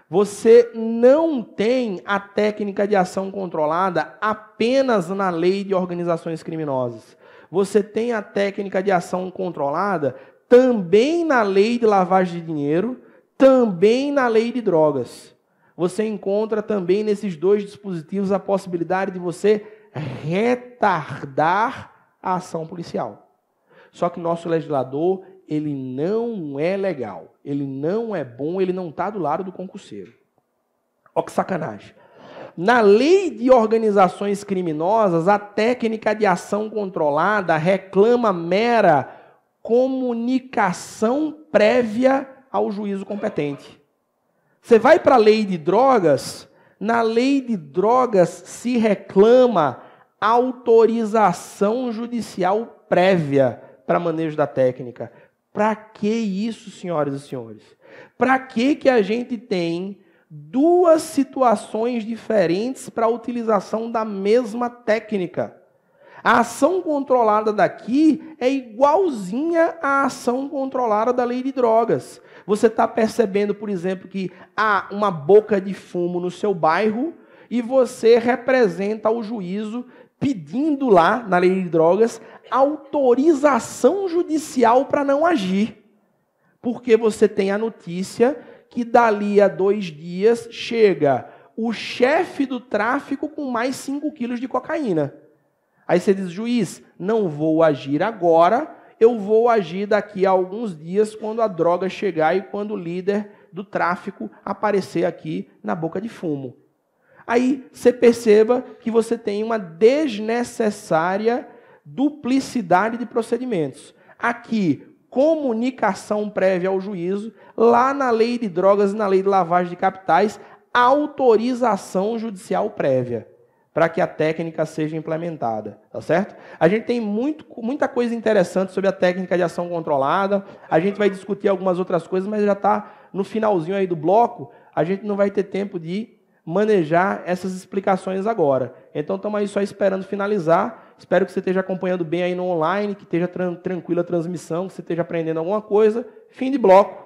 Você não tem a técnica de ação controlada apenas na lei de organizações criminosas. Você tem a técnica de ação controlada também na lei de lavagem de dinheiro, também na lei de drogas. Você encontra também nesses 2 dispositivos a possibilidade de você retardar a ação policial. Só que nosso legislador, ele não é legal, ele não é bom, ele não está do lado do concurseiro. Olha que sacanagem. Na lei de organizações criminosas, a técnica de ação controlada reclama mera comunicação prévia ao juízo competente. Você vai para a lei de drogas, na lei de drogas se reclama autorização judicial prévia para manejo da técnica. Para que isso, senhoras e senhores? Para que a gente tem duas situações diferentes para a utilização da mesma técnica. A ação controlada daqui é igualzinha à ação controlada da lei de drogas. Você está percebendo, por exemplo, que há uma boca de fumo no seu bairro e você representa ao juízo pedindo lá, na lei de drogas, autorização judicial para não agir. Porque você tem a notícia que dali a 2 dias chega o chefe do tráfico com mais 5 quilos de cocaína. Aí você diz, juiz, não vou agir agora, eu vou agir daqui a alguns dias quando a droga chegar e quando o líder do tráfico aparecer aqui na boca de fumo. Aí você perceba que você tem uma desnecessária duplicidade de procedimentos. Aqui, comunicação prévia ao juízo, lá na lei de drogas e na lei de lavagem de capitais, autorização judicial prévia, para que a técnica seja implementada, tá certo? A gente tem muita coisa interessante sobre a técnica de ação controlada, a gente vai discutir algumas outras coisas, mas já está no finalzinho aí do bloco, a gente não vai ter tempo de manejar essas explicações agora. Então estamos aí só esperando finalizar, espero que você esteja acompanhando bem aí no online, que esteja tranquila a transmissão, que você esteja aprendendo alguma coisa. Fim de bloco.